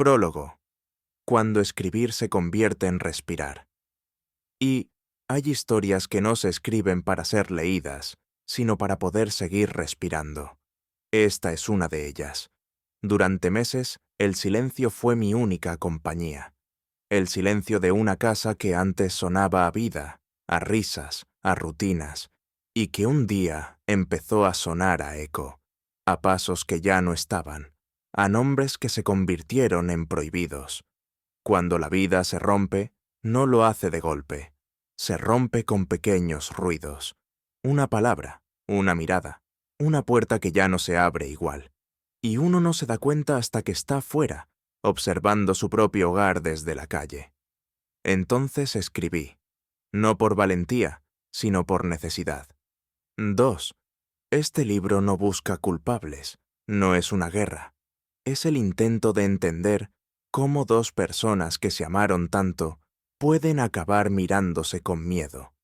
Prólogo. Cuando escribir se convierte en respirar. Y hay historias que no se escriben para ser leídas, sino para poder seguir respirando. Esta es una de ellas. Durante meses, el silencio fue mi única compañía. El silencio de una casa que antes sonaba a vida, a risas, a rutinas, y que un día empezó a sonar a eco, a pasos que ya no estaban, a nombres que se convirtieron en prohibidos. Cuando la vida se rompe, no lo hace de golpe. Se rompe con pequeños ruidos. Una palabra, una mirada, una puerta que ya no se abre igual. Y uno no se da cuenta hasta que está fuera, observando su propio hogar desde la calle. Entonces escribí, no por valentía, sino por necesidad. 2. Este libro no busca culpables, no es una guerra. Es el intento de entender cómo dos personas que se amaron tanto pueden acabar mirándose con miedo.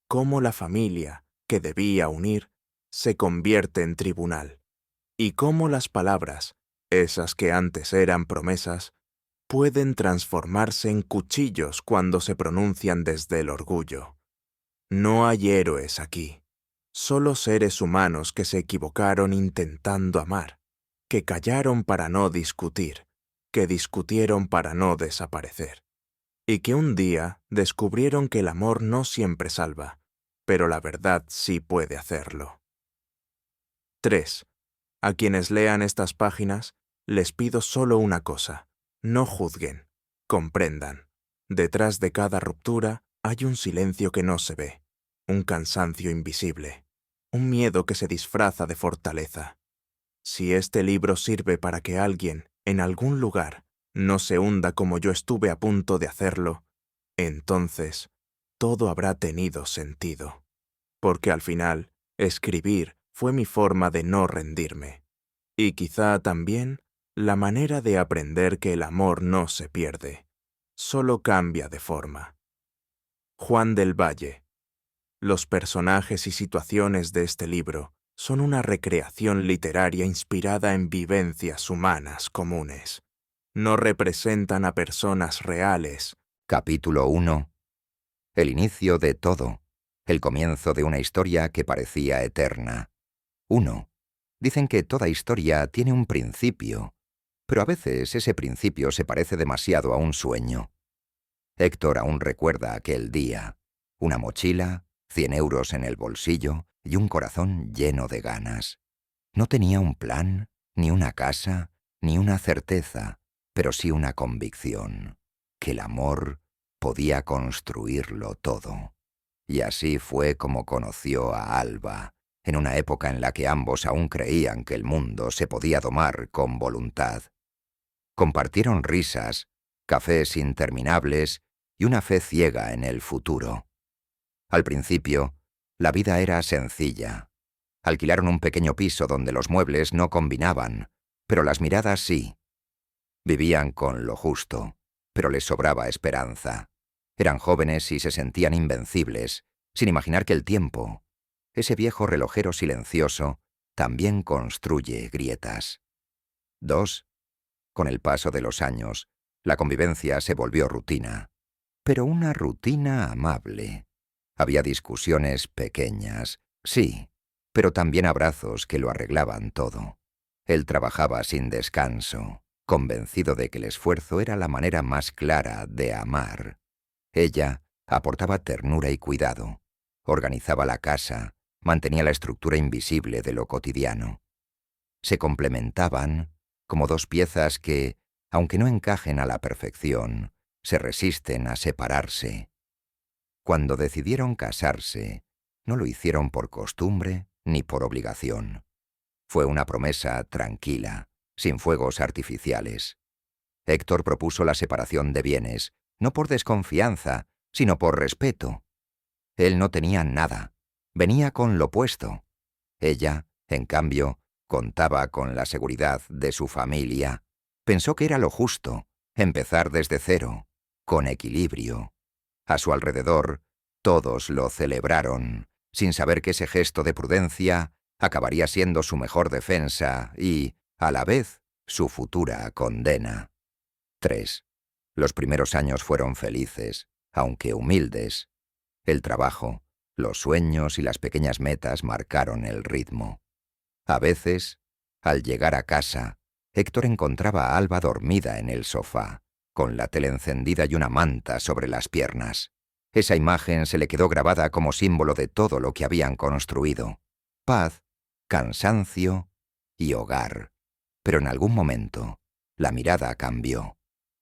Cómo la familia, que debía unir, se convierte en tribunal. Y cómo las palabras, esas que antes eran promesas, pueden transformarse en cuchillos cuando se pronuncian desde el orgullo. No hay héroes aquí, solo seres humanos que se equivocaron intentando amar, que callaron para no discutir, que discutieron para no desaparecer, y que un día descubrieron que el amor no siempre salva, pero la verdad sí puede hacerlo. 3. A quienes lean estas páginas, les pido solo una cosa: no juzguen, comprendan. Detrás de cada ruptura hay un silencio que no se ve, un cansancio invisible, un miedo que se disfraza de fortaleza. Si este libro sirve para que alguien, en algún lugar, no se hunda como yo estuve a punto de hacerlo, entonces todo habrá tenido sentido. Porque al final, escribir fue mi forma de no rendirme. Y quizá también la manera de aprender que el amor no se pierde, solo cambia de forma. Juan del Valle. Los personajes y situaciones de este libro son una recreación literaria inspirada en vivencias humanas comunes. No representan a personas reales. Capítulo 1. El inicio de todo. El comienzo de una historia que parecía eterna. 1. Dicen que toda historia tiene un principio, pero a veces ese principio se parece demasiado a un sueño. Héctor aún recuerda aquel día. Una mochila, 100 euros en el bolsillo y un corazón lleno de ganas. No tenía un plan, ni una casa, ni una certeza, pero sí una convicción, que el amor podía construirlo todo. Y así fue como conoció a Alba, en una época en la que ambos aún creían que el mundo se podía domar con voluntad. Compartieron risas, cafés interminables y una fe ciega en el futuro. Al principio, la vida era sencilla. Alquilaron un pequeño piso donde los muebles no combinaban, pero las miradas sí. Vivían con lo justo, pero les sobraba esperanza. Eran jóvenes y se sentían invencibles, sin imaginar que el tiempo, ese viejo relojero silencioso, también construye grietas. 2. Con el paso de los años, la convivencia se volvió rutina, pero una rutina amable. Había discusiones pequeñas, sí, pero también abrazos que lo arreglaban todo. Él trabajaba sin descanso, convencido de que el esfuerzo era la manera más clara de amar. Ella aportaba ternura y cuidado, organizaba la casa, mantenía la estructura invisible de lo cotidiano. Se complementaban como dos piezas que, aunque no encajen a la perfección, se resisten a separarse. Cuando decidieron casarse, no lo hicieron por costumbre ni por obligación. Fue una promesa tranquila, sin fuegos artificiales. Héctor propuso la separación de bienes, no por desconfianza, sino por respeto. Él no tenía nada, venía con lo puesto. Ella, en cambio, contaba con la seguridad de su familia. Pensó que era lo justo, empezar desde cero, con equilibrio. A su alrededor, todos lo celebraron, sin saber que ese gesto de prudencia acabaría siendo su mejor defensa y, a la vez, su futura condena. 3. Los primeros años fueron felices, aunque humildes. El trabajo, los sueños y las pequeñas metas marcaron el ritmo. A veces, al llegar a casa, Héctor encontraba a Alba dormida en el sofá, con la tele encendida y una manta sobre las piernas. Esa imagen se le quedó grabada como símbolo de todo lo que habían construido: paz, cansancio y hogar. Pero en algún momento, la mirada cambió.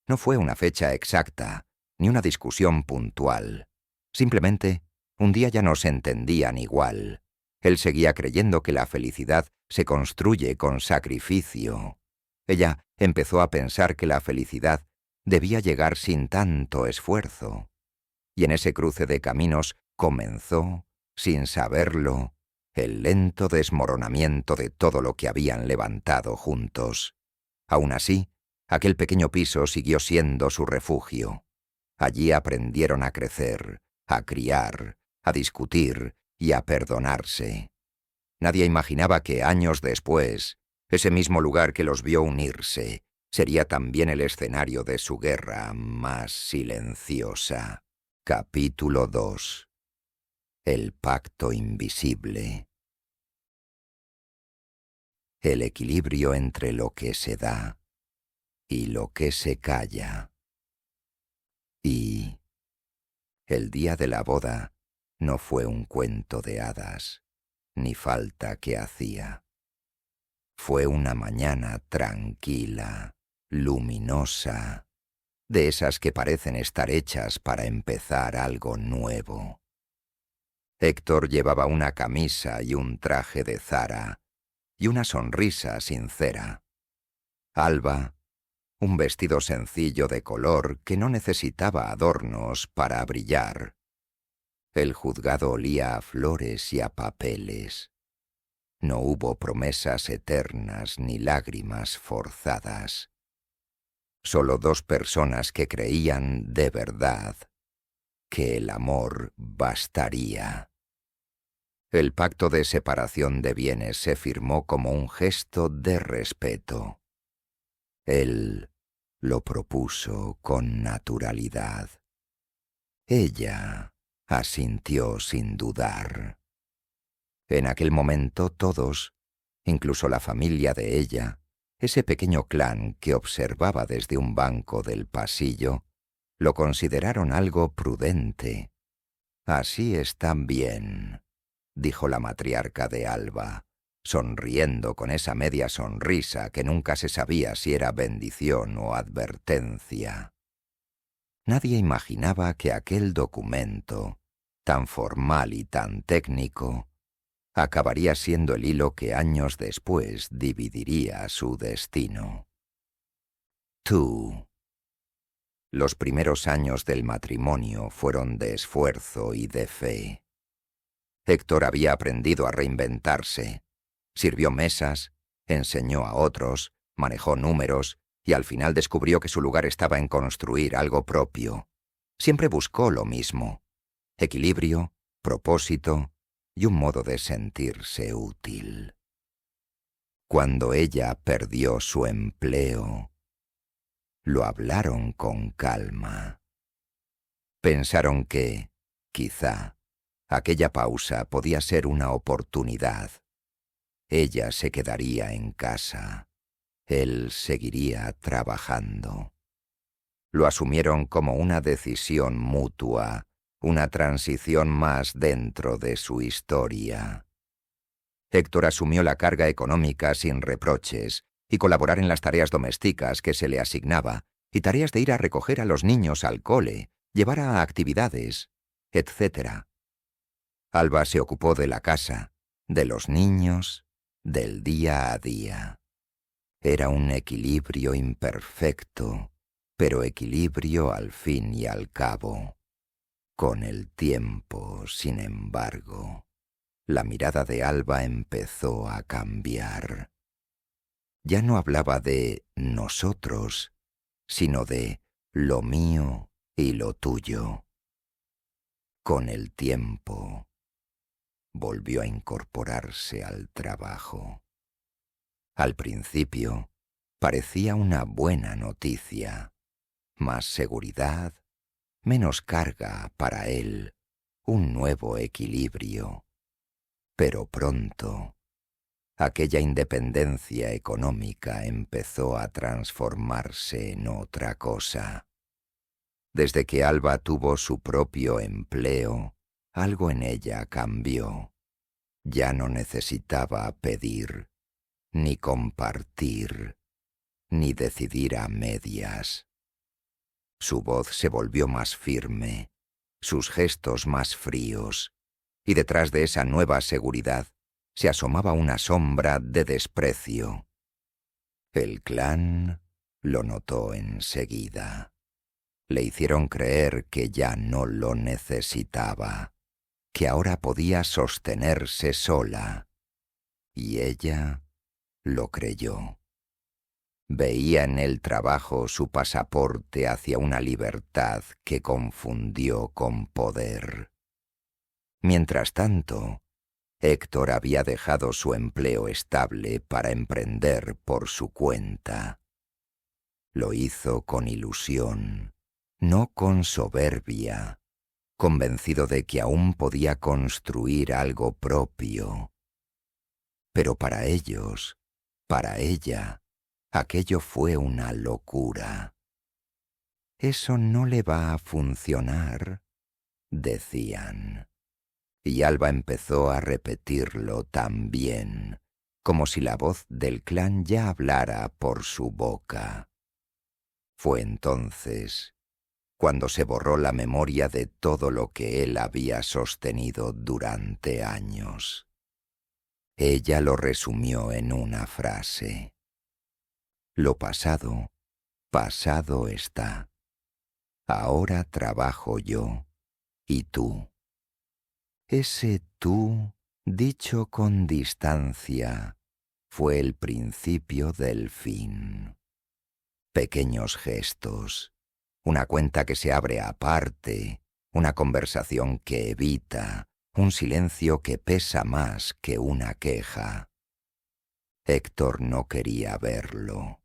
No fue una fecha exacta, ni una discusión puntual. Simplemente, un día ya no se entendían igual. Él seguía creyendo que la felicidad se construye con sacrificio. Ella empezó a pensar que la felicidad debía llegar sin tanto esfuerzo. Y en ese cruce de caminos comenzó, sin saberlo, el lento desmoronamiento de todo lo que habían levantado juntos. Aún así, aquel pequeño piso siguió siendo su refugio. Allí aprendieron a crecer, a criar, a discutir y a perdonarse. Nadie imaginaba que años después, ese mismo lugar que los vio unirse sería también el escenario de su guerra más silenciosa. Capítulo 2. El pacto invisible. El equilibrio entre lo que se da y lo que se calla. Y el día de la boda no fue un cuento de hadas, ni falta que hacía. Fue una mañana tranquila, luminosa, de esas que parecen estar hechas para empezar algo nuevo. Héctor llevaba una camisa y un traje de Zara, y una sonrisa sincera. Alba, un vestido sencillo de color que no necesitaba adornos para brillar. El juzgado olía a flores y a papeles. No hubo promesas eternas ni lágrimas forzadas. Solo dos personas que creían de verdad que el amor bastaría. El pacto de separación de bienes se firmó como un gesto de respeto. Él lo propuso con naturalidad. Ella asintió sin dudar. En aquel momento todos, incluso la familia de ella, ese pequeño clan que observaba desde un banco del pasillo, lo consideraron algo prudente. «Así están bien», dijo la matriarca de Alba, sonriendo con esa media sonrisa que nunca se sabía si era bendición o advertencia. Nadie imaginaba que aquel documento, tan formal y tan técnico, acabaría siendo el hilo que años después dividiría su destino. Tú. Los primeros años del matrimonio fueron de esfuerzo y de fe. Héctor había aprendido a reinventarse. Sirvió mesas, enseñó a otros, manejó números y al final descubrió que su lugar estaba en construir algo propio. Siempre buscó lo mismo: equilibrio, propósito y un modo de sentirse útil. Cuando ella perdió su empleo, lo hablaron con calma. Pensaron que, quizá, aquella pausa podía ser una oportunidad. Ella se quedaría en casa. Él seguiría trabajando. Lo asumieron como una decisión mutua, una transición más dentro de su historia. Héctor asumió la carga económica sin reproches y colaborar en las tareas domésticas que se le asignaba y tareas de ir a recoger a los niños al cole, llevar a actividades, etc. Alba se ocupó de la casa, de los niños, del día a día. Era un equilibrio imperfecto, pero equilibrio al fin y al cabo. Con el tiempo, sin embargo, la mirada de Alba empezó a cambiar. Ya no hablaba de nosotros, sino de lo mío y lo tuyo. Con el tiempo, volvió a incorporarse al trabajo. Al principio, parecía una buena noticia. más seguridad, menos carga para él, un nuevo equilibrio. Pero pronto, aquella independencia económica empezó a transformarse en otra cosa. Desde que Alba tuvo su propio empleo, algo en ella cambió. Ya no necesitaba pedir, ni compartir, ni decidir a medias. Su voz se volvió más firme, sus gestos más fríos, y detrás de esa nueva seguridad se asomaba una sombra de desprecio. El clan lo notó enseguida. Le hicieron creer que ya no lo necesitaba, que ahora podía sostenerse sola. Y ella lo creyó. Veía en el trabajo su pasaporte hacia una libertad que confundió con poder. Mientras tanto, Héctor había dejado su empleo estable para emprender por su cuenta. Lo hizo con ilusión, no con soberbia, convencido de que aún podía construir algo propio. Pero para ellos, para ella, aquello fue una locura. «Eso no le va a funcionar», decían. Y Alba empezó a repetirlo también, como si la voz del clan ya hablara por su boca. Fue entonces cuando se borró la memoria de todo lo que él había sostenido durante años. Ella lo resumió en una frase: «Lo pasado, pasado está. Ahora trabajo yo y tú». Ese tú, dicho con distancia, fue el principio del fin. Pequeños gestos, una cuenta que se abre aparte, una conversación que evita, un silencio que pesa más que una queja. Héctor no quería verlo.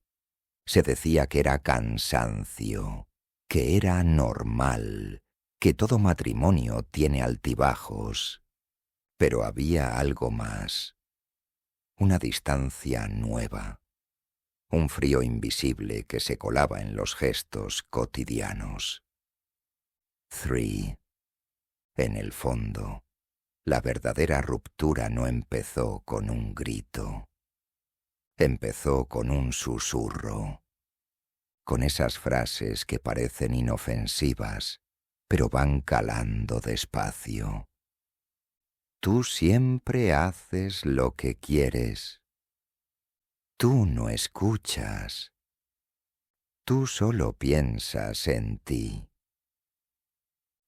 Se decía que era cansancio, que era normal, que todo matrimonio tiene altibajos. Pero había algo más, una distancia nueva, un frío invisible que se colaba en los gestos cotidianos. 3. En el fondo, la verdadera ruptura no empezó con un grito. Empezó con un susurro, con esas frases que parecen inofensivas, pero van calando despacio. Tú siempre haces lo que quieres. Tú no escuchas. Tú solo piensas en ti.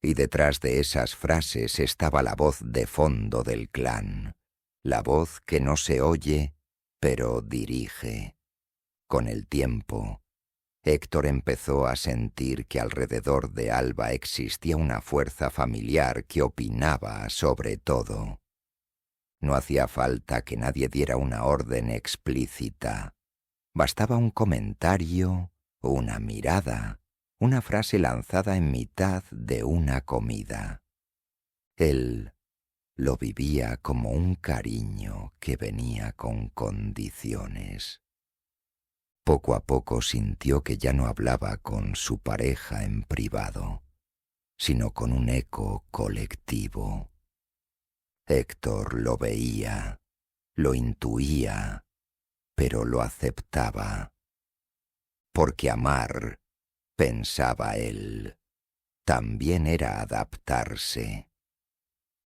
Y detrás de esas frases estaba la voz de fondo del clan, la voz que no se oye, pero dirige. Con el tiempo, Héctor empezó a sentir que alrededor de Alba existía una fuerza familiar que opinaba sobre todo. No hacía falta que nadie diera una orden explícita. Bastaba un comentario, una mirada, una frase lanzada en mitad de una comida. Él lo vivía como un cariño que venía con condiciones. Poco a poco sintió que ya no hablaba con su pareja en privado, sino con un eco colectivo. Héctor lo veía, lo intuía, pero lo aceptaba. Porque amar, pensaba él, también era adaptarse.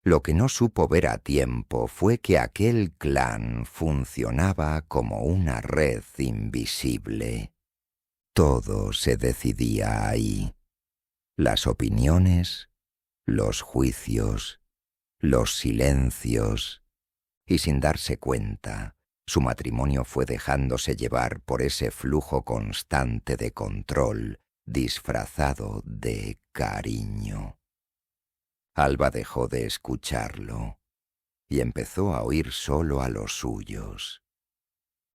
Lo que no supo ver a tiempo fue que aquel clan funcionaba como una red invisible. Todo se decidía ahí. Las opiniones, los juicios, los silencios. Y sin darse cuenta, su matrimonio fue dejándose llevar por ese flujo constante de control, disfrazado de cariño. Alba dejó de escucharlo y empezó a oír solo a los suyos.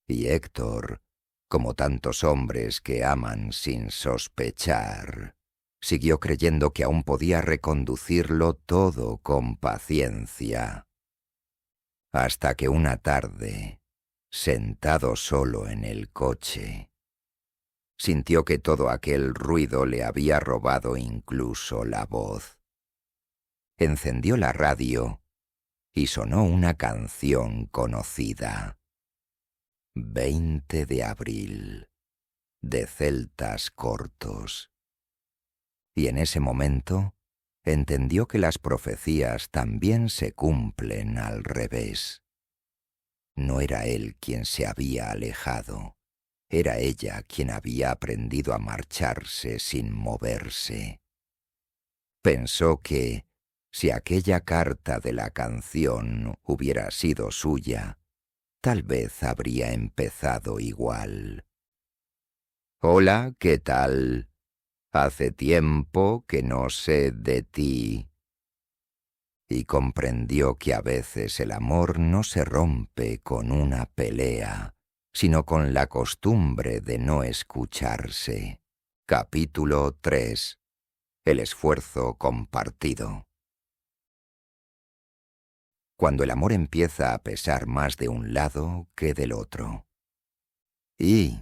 Y Héctor Como tantos hombres que aman sin sospechar, siguió creyendo que aún podía reconducirlo todo con paciencia. Hasta que una tarde, sentado solo en el coche, sintió que todo aquel ruido le había robado incluso la voz. Encendió la radio y sonó una canción conocida. 20 de abril, de Celtas Cortos. Y en ese momento entendió que las profecías también se cumplen al revés. No era él quien se había alejado, era ella quien había aprendido a marcharse sin moverse. Pensó que, si aquella carta de la canción hubiera sido suya, tal vez habría empezado igual. Hola, ¿qué tal? Hace tiempo que no sé de ti. Y comprendió que a veces el amor no se rompe con una pelea, sino con la costumbre de no escucharse. Capítulo 3. El esfuerzo compartido. Cuando el amor empieza a pesar más de un lado que del otro. Y,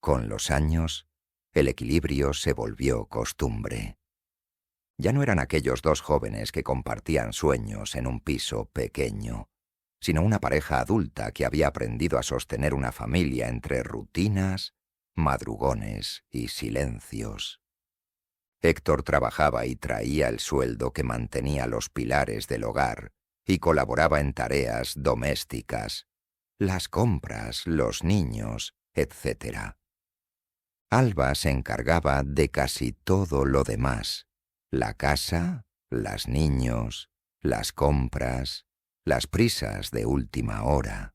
con los años, el equilibrio se volvió costumbre. Ya no eran aquellos dos jóvenes que compartían sueños en un piso pequeño, sino una pareja adulta que había aprendido a sostener una familia entre rutinas, madrugones y silencios. Héctor trabajaba y traía el sueldo que mantenía los pilares del hogar y colaboraba en tareas domésticas, las compras, los niños, etc. Alba se encargaba de casi todo lo demás: la casa, los niños, las compras, las prisas de última hora.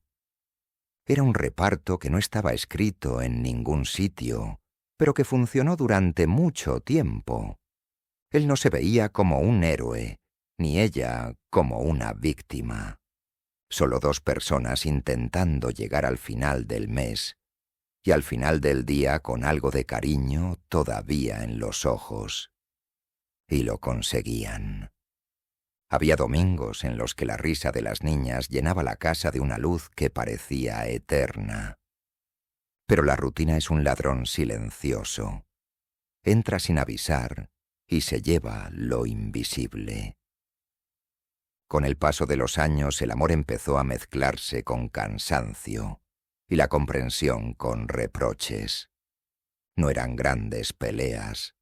Era un reparto que no estaba escrito en ningún sitio, pero que funcionó durante mucho tiempo. Él no se veía como un héroe, ni ella como una víctima. Solo dos personas intentando llegar al final del mes, y al final del día con algo de cariño todavía en los ojos. Y lo conseguían. Había domingos en los que la risa de las niñas llenaba la casa de una luz que parecía eterna. Pero la rutina es un ladrón silencioso. Entra sin avisar y se lleva lo invisible. Con el paso de los años el amor empezó a mezclarse con cansancio y la comprensión con reproches. No eran grandes peleas.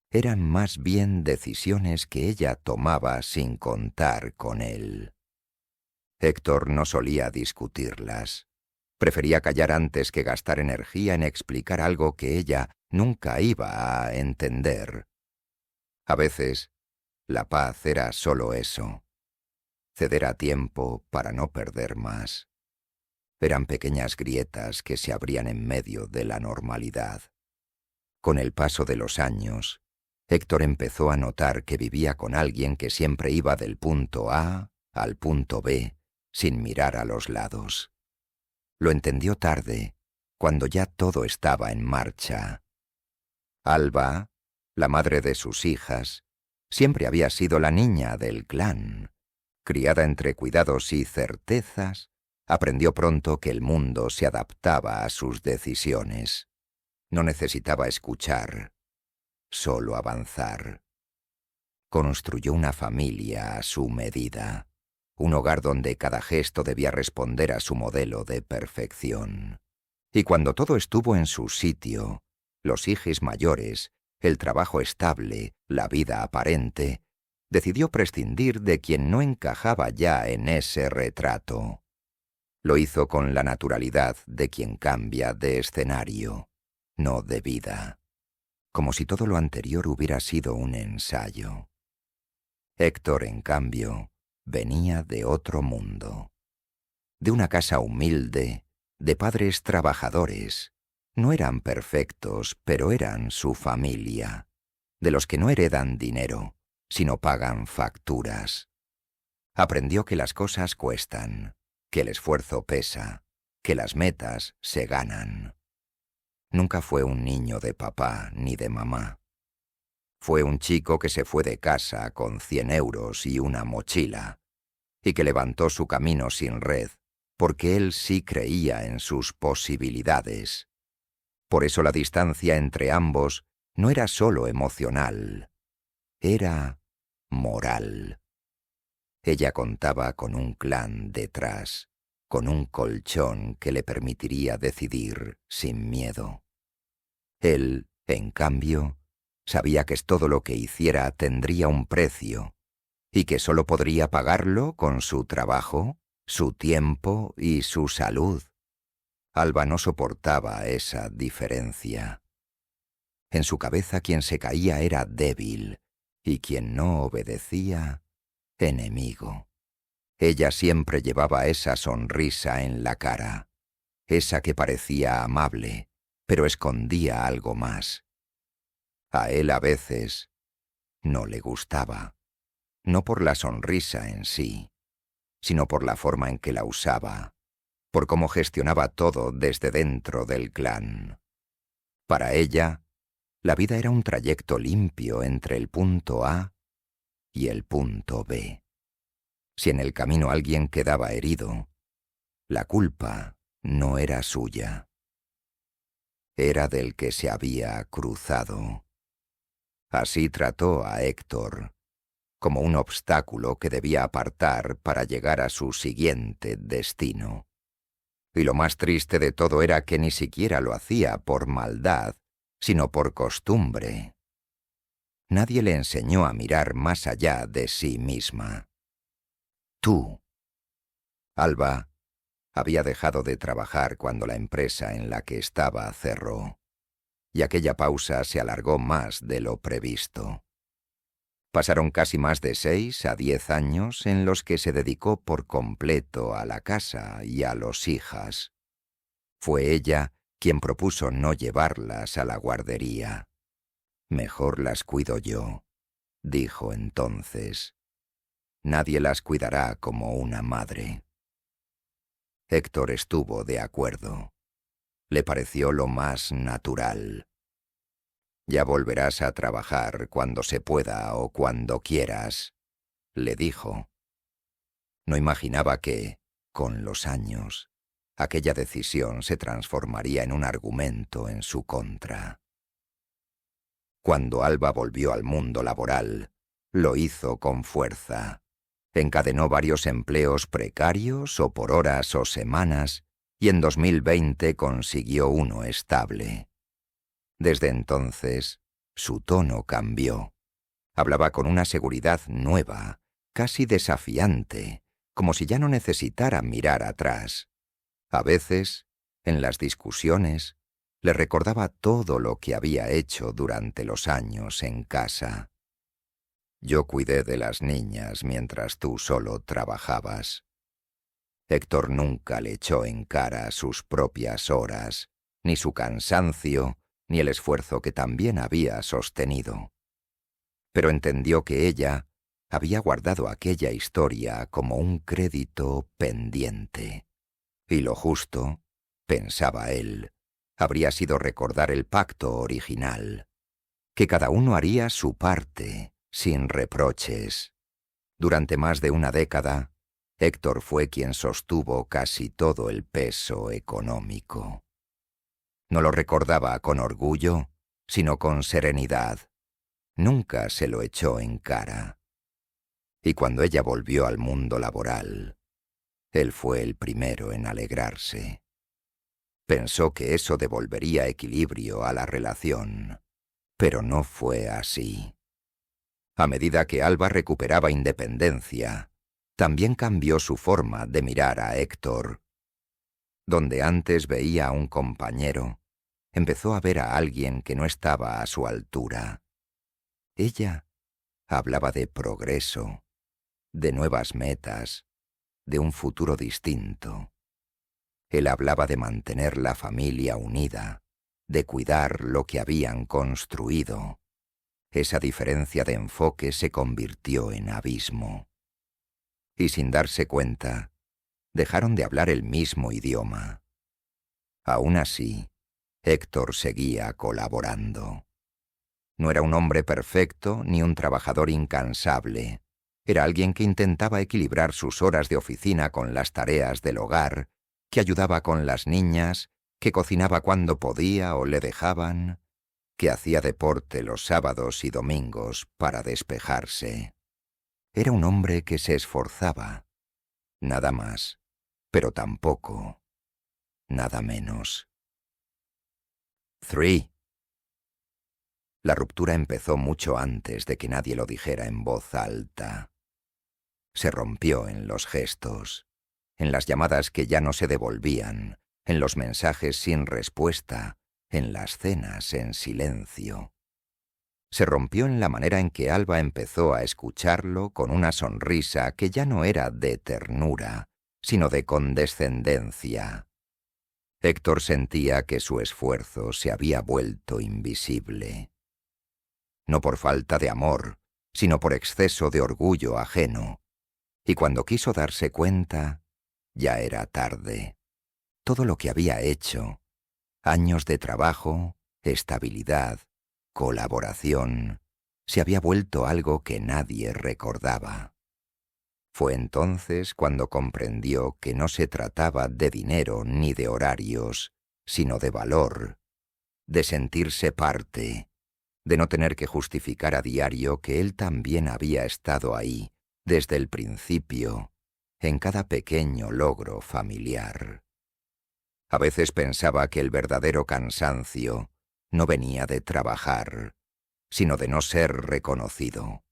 Eran más bien decisiones que ella tomaba sin contar con él. Héctor no solía discutirlas. Prefería callar antes que gastar energía en explicar algo que ella nunca iba a entender. A veces, la paz era solo eso: ceder a tiempo para no perder más. Eran pequeñas grietas que se abrían en medio de la normalidad. Con el paso de los años, Héctor empezó a notar que vivía con alguien que siempre iba del punto A al punto B, sin mirar a los lados. Lo entendió tarde, cuando ya todo estaba en marcha. Alba, la madre de sus hijas, siempre había sido la niña del clan. Criada entre cuidados y certezas, aprendió pronto que el mundo se adaptaba a sus decisiones. No necesitaba escuchar, solo avanzar. Construyó una familia a su medida, un hogar donde cada gesto debía responder a su modelo de perfección. Y cuando todo estuvo en su sitio, los hijos mayores, el trabajo estable, la vida aparente, decidió prescindir de quien no encajaba ya en ese retrato. Lo hizo con la naturalidad de quien cambia de escenario, no de vida, como si todo lo anterior hubiera sido un ensayo. Héctor, en cambio, venía de otro mundo, de una casa humilde, de padres trabajadores. No eran perfectos, pero eran su familia, de los que no heredan dinero, sino pagan facturas. Aprendió que las cosas cuestan, que el esfuerzo pesa, que las metas se ganan. Nunca fue un niño de papá ni de mamá. Fue un chico que se fue de casa con 100 euros y una mochila, y que levantó su camino sin red, porque él sí creía en sus posibilidades. Por eso la distancia entre ambos no era solo emocional, era moral. Ella contaba con un clan detrás, con un colchón que le permitiría decidir sin miedo. Él, en cambio, sabía que todo lo que hiciera tendría un precio, y que solo podría pagarlo con su trabajo, su tiempo y su salud. Alba no soportaba esa diferencia. En su cabeza quien se caía era débil, y quien no obedecía, enemigo. Ella siempre llevaba esa sonrisa en la cara, esa que parecía amable, pero escondía algo más. A él a veces no le gustaba, no por la sonrisa en sí, sino por la forma en que la usaba, por cómo gestionaba todo desde dentro del clan. Para ella, la vida era un trayecto limpio entre el punto A y el punto B. Si en el camino alguien quedaba herido, la culpa no era suya. Era del que se había cruzado. Así trató a Héctor, como un obstáculo que debía apartar para llegar a su siguiente destino. Y lo más triste de todo era que ni siquiera lo hacía por maldad, sino por costumbre. Nadie le enseñó a mirar más allá de sí misma. Tú. Alba había dejado de trabajar cuando la empresa en la que estaba cerró, y aquella pausa se alargó más de lo previsto. Pasaron casi más de 6 a 10 años en los que se dedicó por completo a la casa y a los hijas. Fue ella quien propuso no llevarlas a la guardería. «Mejor las cuido yo», dijo entonces. «Nadie las cuidará como una madre». Héctor estuvo de acuerdo. Le pareció lo más natural. «Ya volverás a trabajar cuando se pueda o cuando quieras», le dijo. No imaginaba que, con los años, aquella decisión se transformaría en un argumento en su contra. Cuando Alba volvió al mundo laboral, lo hizo con fuerza. Encadenó varios empleos precarios o por horas o semanas, y en 2020 consiguió uno estable. Desde entonces, su tono cambió. Hablaba con una seguridad nueva, casi desafiante, como si ya no necesitara mirar atrás. A veces, en las discusiones, le recordaba todo lo que había hecho durante los años en casa. «Yo cuidé de las niñas mientras tú solo trabajabas». Héctor nunca le echó en cara sus propias horas, ni su cansancio, ni el esfuerzo que también había sostenido. Pero entendió que ella había guardado aquella historia como un crédito pendiente. Y lo justo, pensaba él, habría sido recordar el pacto original, que cada uno haría su parte, sin reproches. Durante más de una década, Héctor fue quien sostuvo casi todo el peso económico. No lo recordaba con orgullo, sino con serenidad. Nunca se lo echó en cara. Y cuando ella volvió al mundo laboral, él fue el primero en alegrarse. Pensó que eso devolvería equilibrio a la relación, pero no fue así. A medida que Alba recuperaba independencia, también cambió su forma de mirar a Héctor. Donde antes veía a un compañero, empezó a ver a alguien que no estaba a su altura. Ella hablaba de progreso, de nuevas metas, de un futuro distinto. Él hablaba de mantener la familia unida, de cuidar lo que habían construido. Esa diferencia de enfoque se convirtió en abismo. Y sin darse cuenta, dejaron de hablar el mismo idioma. Aún así, Héctor seguía colaborando. No era un hombre perfecto ni un trabajador incansable. Era alguien que intentaba equilibrar sus horas de oficina con las tareas del hogar, que ayudaba con las niñas, que cocinaba cuando podía o le dejaban, que hacía deporte los sábados y domingos para despejarse. Era un hombre que se esforzaba. Nada más, pero tampoco nada menos. 3. La ruptura empezó mucho antes de que nadie lo dijera en voz alta. Se rompió en los gestos, en las llamadas que ya no se devolvían, en los mensajes sin respuesta, en las cenas en silencio. Se rompió en la manera en que Alba empezó a escucharlo con una sonrisa que ya no era de ternura, sino de condescendencia. Héctor sentía que su esfuerzo se había vuelto invisible. No por falta de amor, sino por exceso de orgullo ajeno. Y cuando quiso darse cuenta, ya era tarde. Todo lo que había hecho, años de trabajo, estabilidad, colaboración, se había vuelto algo que nadie recordaba. Fue entonces cuando comprendió que no se trataba de dinero ni de horarios, sino de valor, de sentirse parte, de no tener que justificar a diario que él también había estado ahí, desde el principio, en cada pequeño logro familiar. A veces pensaba que el verdadero cansancio no venía de trabajar, sino de no ser reconocido,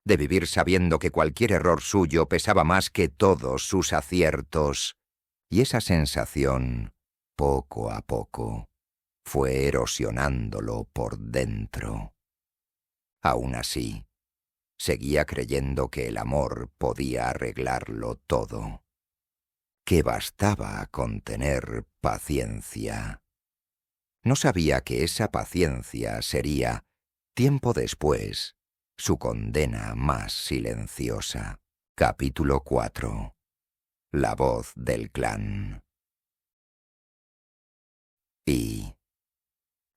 de vivir sabiendo que cualquier error suyo pesaba más que todos sus aciertos, y esa sensación, poco a poco, fue erosionándolo por dentro. Aún así, seguía creyendo que el amor podía arreglarlo todo, que bastaba con tener paciencia. No sabía que esa paciencia sería, tiempo después, su condena más silenciosa. Capítulo 4. La voz del clan. Y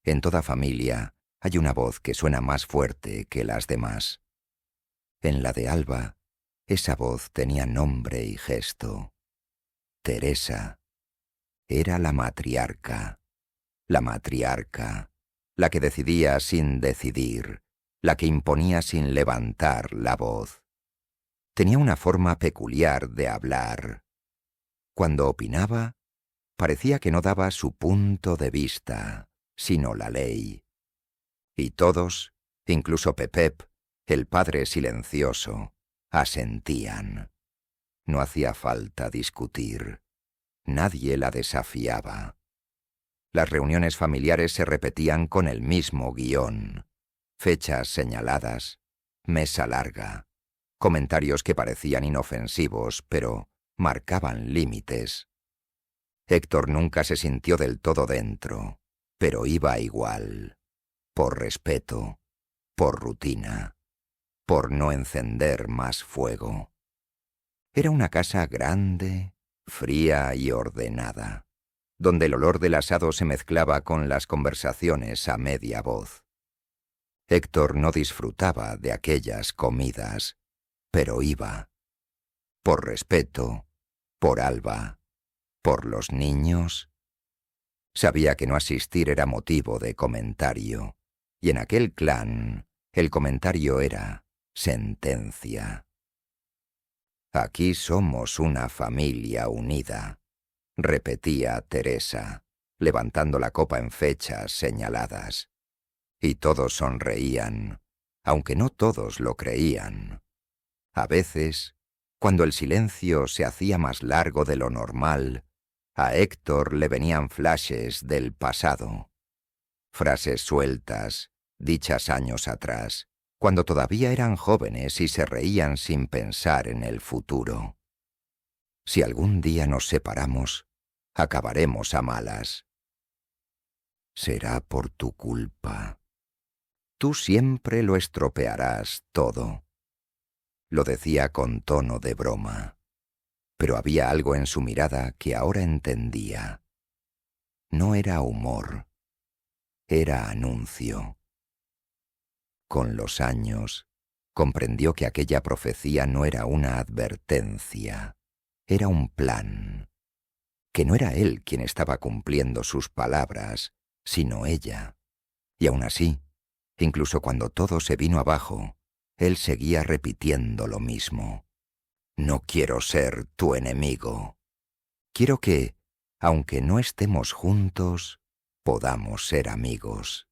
en toda familia hay una voz que suena más fuerte que las demás. En la de Alba, esa voz tenía nombre y gesto. Teresa era la matriarca, la que decidía sin decidir, la que imponía sin levantar la voz. Tenía una forma peculiar de hablar. Cuando opinaba, parecía que no daba su punto de vista, sino la ley. Y todos, incluso Pepep, el padre silencioso, asentían. No hacía falta discutir. Nadie la desafiaba. Las reuniones familiares se repetían con el mismo guión. Fechas señaladas, mesa larga, comentarios que parecían inofensivos, pero marcaban límites. Héctor nunca se sintió del todo dentro, pero iba igual, por respeto, por rutina, por no encender más fuego. Era una casa grande, fría y ordenada, donde el olor del asado se mezclaba con las conversaciones a media voz. Héctor no disfrutaba de aquellas comidas, pero iba. Por respeto, por Alba, por los niños. Sabía que no asistir era motivo de comentario, y en aquel clan el comentario era sentencia. Aquí somos una familia unida, repetía Teresa, levantando la copa en fechas señaladas. Y todos sonreían, aunque no todos lo creían. A veces, cuando el silencio se hacía más largo de lo normal, a Héctor le venían flashes del pasado. Frases sueltas, dichas años atrás, cuando todavía eran jóvenes y se reían sin pensar en el futuro. Si algún día nos separamos, acabaremos a malas. Será por tu culpa. Tú siempre lo estropearás todo. Lo decía con tono de broma, pero había algo en su mirada que ahora entendía. No era humor, era anuncio. Con los años, comprendió que aquella profecía no era una advertencia, era un plan, que no era él quien estaba cumpliendo sus palabras, sino ella. Y aún así, incluso cuando todo se vino abajo, él seguía repitiendo lo mismo. No quiero ser tu enemigo. Quiero que, aunque no estemos juntos, podamos ser amigos.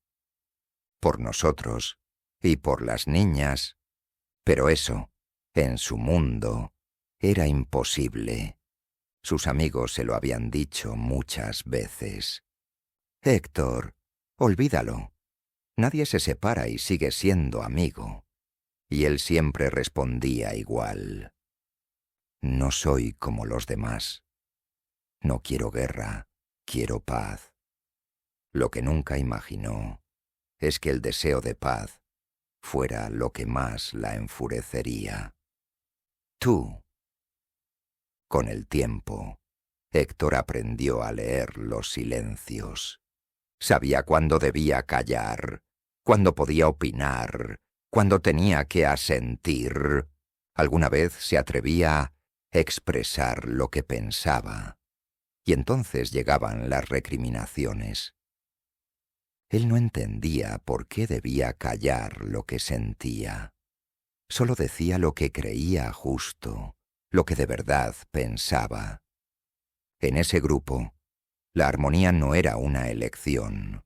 Por nosotros y por las niñas. Pero eso, en su mundo, era imposible. Sus amigos se lo habían dicho muchas veces. Héctor, olvídalo. Nadie se separa y sigue siendo amigo. Y él siempre respondía igual. No soy como los demás. No quiero guerra, quiero paz. Lo que nunca imaginó es que el deseo de paz fuera lo que más la enfurecería. Tú. Con el tiempo, Héctor aprendió a leer los silencios. Sabía cuándo debía callar, cuándo podía opinar, cuándo tenía que asentir. Alguna vez se atrevía a expresar lo que pensaba, y entonces llegaban las recriminaciones. Él no entendía por qué debía callar lo que sentía. Solo decía lo que creía justo, lo que de verdad pensaba. En ese grupo, la armonía no era una elección,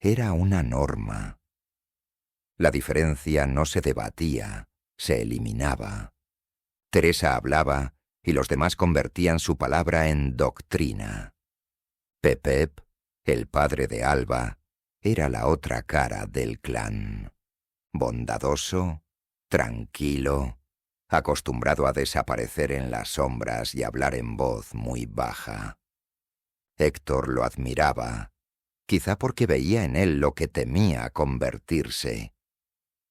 era una norma. La diferencia no se debatía, se eliminaba. Teresa hablaba y los demás convertían su palabra en doctrina. Pepep, el padre de Alba, era la otra cara del clan. Bondadoso, tranquilo, acostumbrado a desaparecer en las sombras y hablar en voz muy baja. Héctor lo admiraba, quizá porque veía en él lo que temía convertirse,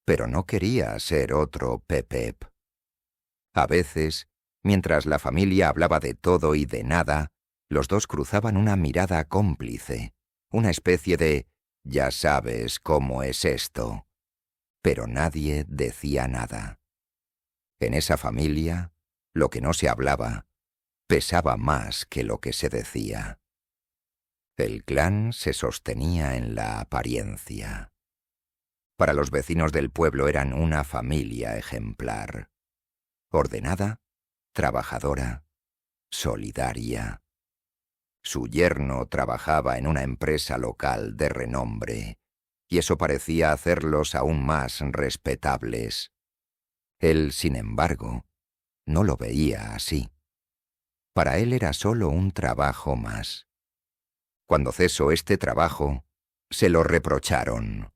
pero no quería ser otro Pepep. A veces, mientras la familia hablaba de todo y de nada, los dos cruzaban una mirada cómplice, una especie de «ya sabes cómo es esto», pero nadie decía nada. En esa familia, lo que no se hablaba pesaba más que lo que se decía. El clan se sostenía en la apariencia. Para los vecinos del pueblo eran una familia ejemplar. Ordenada, trabajadora, solidaria. Su yerno trabajaba en una empresa local de renombre, y eso parecía hacerlos aún más respetables. Él, sin embargo, no lo veía así. Para él era solo un trabajo más. Cuando cesó este trabajo, se lo reprocharon.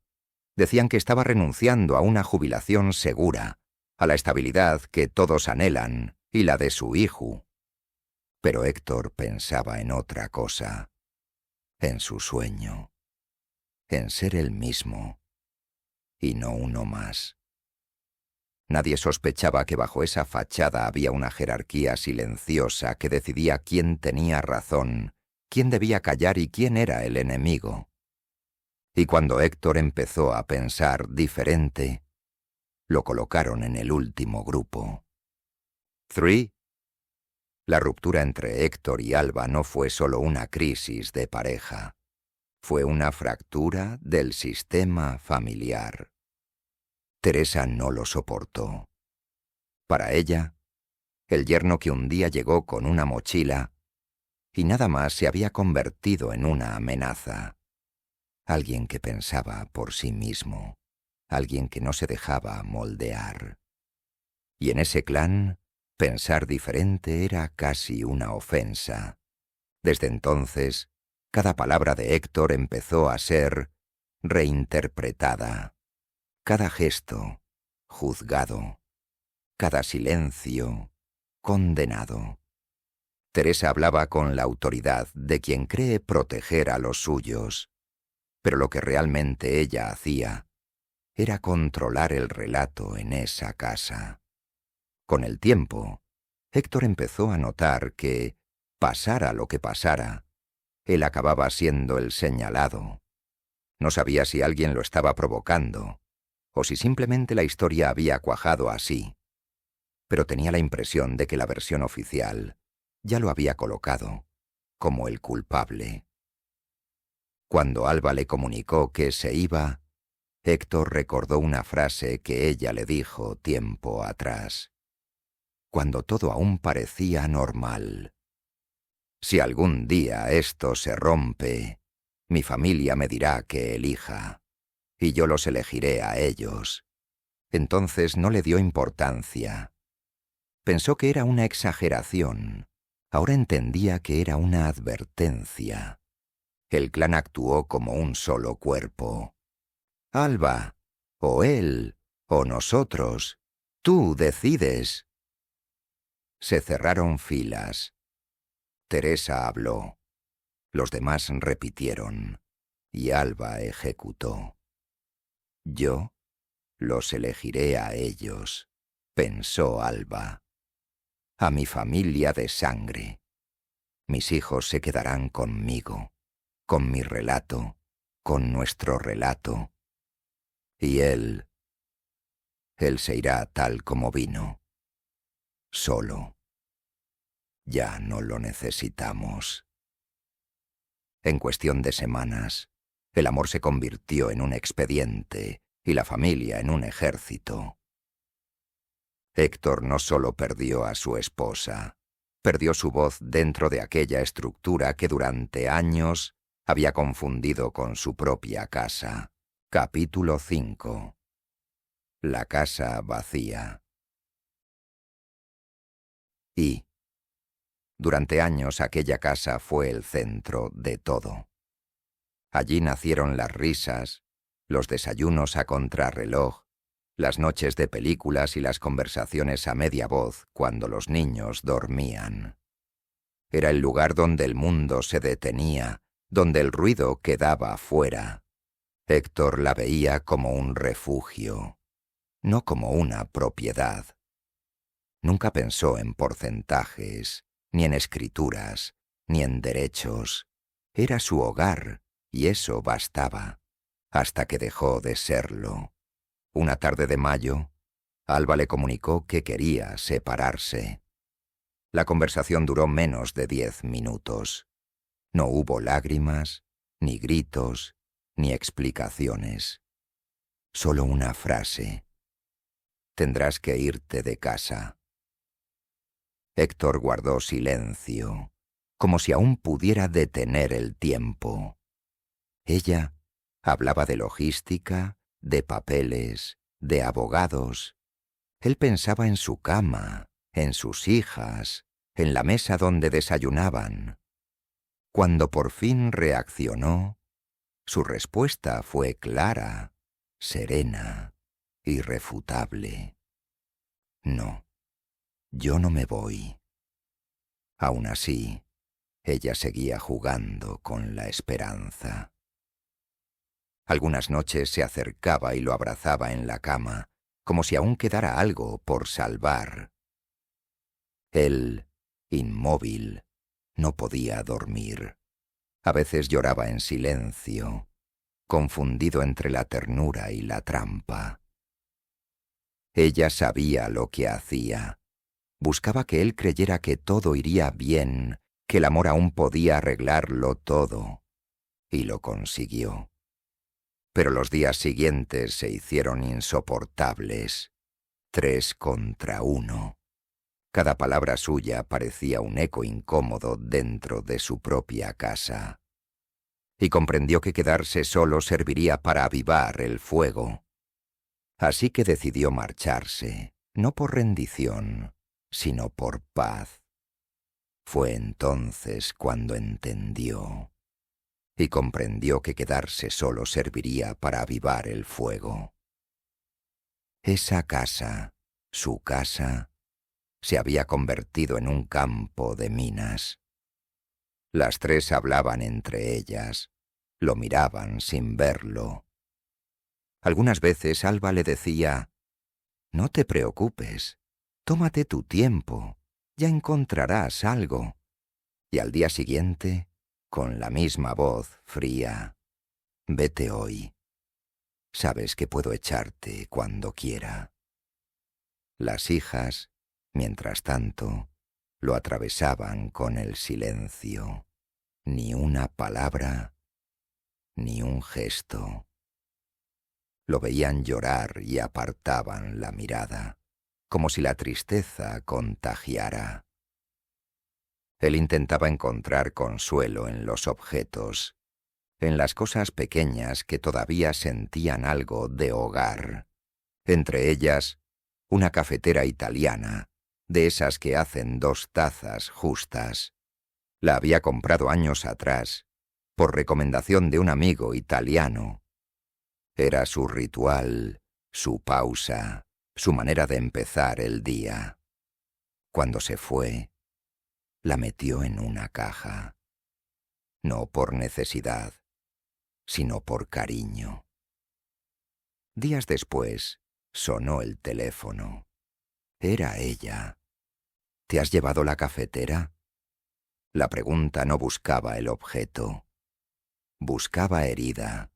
Decían que estaba renunciando a una jubilación segura, a la estabilidad que todos anhelan y la de su hijo. Pero Héctor pensaba en otra cosa, en su sueño, en ser él mismo, y no uno más. Nadie sospechaba que bajo esa fachada había una jerarquía silenciosa que decidía quién tenía razón, quién debía callar y quién era el enemigo. Y cuando Héctor empezó a pensar diferente, lo colocaron en el último grupo. Three. La ruptura entre Héctor y Alba no fue solo una crisis de pareja, fue una fractura del sistema familiar. Teresa no lo soportó. Para ella, el yerno que un día llegó con una mochila y nada más se había convertido en una amenaza. Alguien que pensaba por sí mismo, alguien que no se dejaba moldear. Y en ese clan, pensar diferente era casi una ofensa. Desde entonces, cada palabra de Héctor empezó a ser reinterpretada. Cada gesto, juzgado. Cada silencio, condenado. Teresa hablaba con la autoridad de quien cree proteger a los suyos, pero lo que realmente ella hacía era controlar el relato en esa casa. Con el tiempo, Héctor empezó a notar que, pasara lo que pasara, Él acababa siendo el señalado. No sabía si alguien lo estaba provocando, o si simplemente la historia había cuajado así, pero tenía la impresión de que la versión oficial ya lo había colocado como el culpable. Cuando Alba le comunicó que se iba, Héctor recordó una frase que ella le dijo tiempo atrás, cuando todo aún parecía normal. Si algún día esto se rompe, mi familia me dirá que elija, y yo los elegiré a ellos. Entonces no le dio importancia. Pensó que era una exageración. Ahora entendía que era una advertencia. El clan actuó como un solo cuerpo. Alba, o él, o nosotros. Tú decides. Se cerraron filas. Teresa habló. Los demás repitieron. Y Alba ejecutó. Yo los elegiré a ellos, pensó Alba. A mi familia de sangre. Mis hijos se quedarán conmigo, con mi relato, con nuestro relato. Y él se irá tal como vino. Solo. Ya no lo necesitamos. En cuestión de semanas, el amor se convirtió en un expediente y la familia en un ejército. Héctor no solo perdió a su esposa, perdió su voz dentro de aquella estructura que durante años había confundido con su propia casa. Capítulo 5. La casa vacía. Y, durante años, aquella casa fue el centro de todo. Allí nacieron las risas, los desayunos a contrarreloj, las noches de películas y las conversaciones a media voz cuando los niños dormían. Era el lugar donde el mundo se detenía, donde el ruido quedaba fuera. Héctor la veía como un refugio, no como una propiedad. Nunca pensó en porcentajes, ni en escrituras, ni en derechos. Era su hogar, y eso bastaba, hasta que dejó de serlo. Una tarde de mayo, Alba le comunicó que quería separarse. La conversación duró menos de 10 minutos. No hubo lágrimas, ni gritos, ni explicaciones. Solo una frase. Tendrás que irte de casa. Héctor guardó silencio, como si aún pudiera detener el tiempo. Ella hablaba de logística, de papeles, de abogados. Él pensaba en su cama, en sus hijas, en la mesa donde desayunaban. Cuando por fin reaccionó, su respuesta fue clara, serena, irrefutable. No, yo no me voy. Aún así, ella seguía jugando con la esperanza. Algunas noches se acercaba y lo abrazaba en la cama, como si aún quedara algo por salvar. Él, inmóvil, no podía dormir. A veces lloraba en silencio, confundido entre la ternura y la trampa. Ella sabía lo que hacía. Buscaba que él creyera que todo iría bien, que el amor aún podía arreglarlo todo. Y lo consiguió. Pero los días siguientes se hicieron insoportables. 3 contra 1. Cada palabra suya parecía un eco incómodo dentro de su propia casa. Y comprendió que quedarse solo serviría para avivar el fuego. Así que decidió marcharse, no por rendición, sino por paz. Fue entonces cuando entendió y comprendió que quedarse solo serviría para avivar el fuego. Esa casa, su casa, se había convertido en un campo de minas. Las 3 hablaban entre ellas, lo miraban sin verlo. Algunas veces Alba le decía, «No te preocupes, tómate tu tiempo, ya encontrarás algo». Y al día siguiente, con la misma voz fría: «Vete hoy. Sabes que puedo echarte cuando quiera». Las hijas, mientras tanto, lo atravesaban con el silencio. Ni una palabra, ni un gesto. Lo veían llorar y apartaban la mirada, como si la tristeza contagiara. Él intentaba encontrar consuelo en los objetos, en las cosas pequeñas que todavía sentían algo de hogar. Entre ellas, una cafetera italiana, de esas que hacen 2 tazas justas. La había comprado años atrás, por recomendación de un amigo italiano. Era su ritual, su pausa, su manera de empezar el día. Cuando se fue, la metió en una caja. No por necesidad, sino por cariño. Días después, sonó el teléfono. Era ella. ¿Te has llevado la cafetera? La pregunta no buscaba el objeto. Buscaba herida.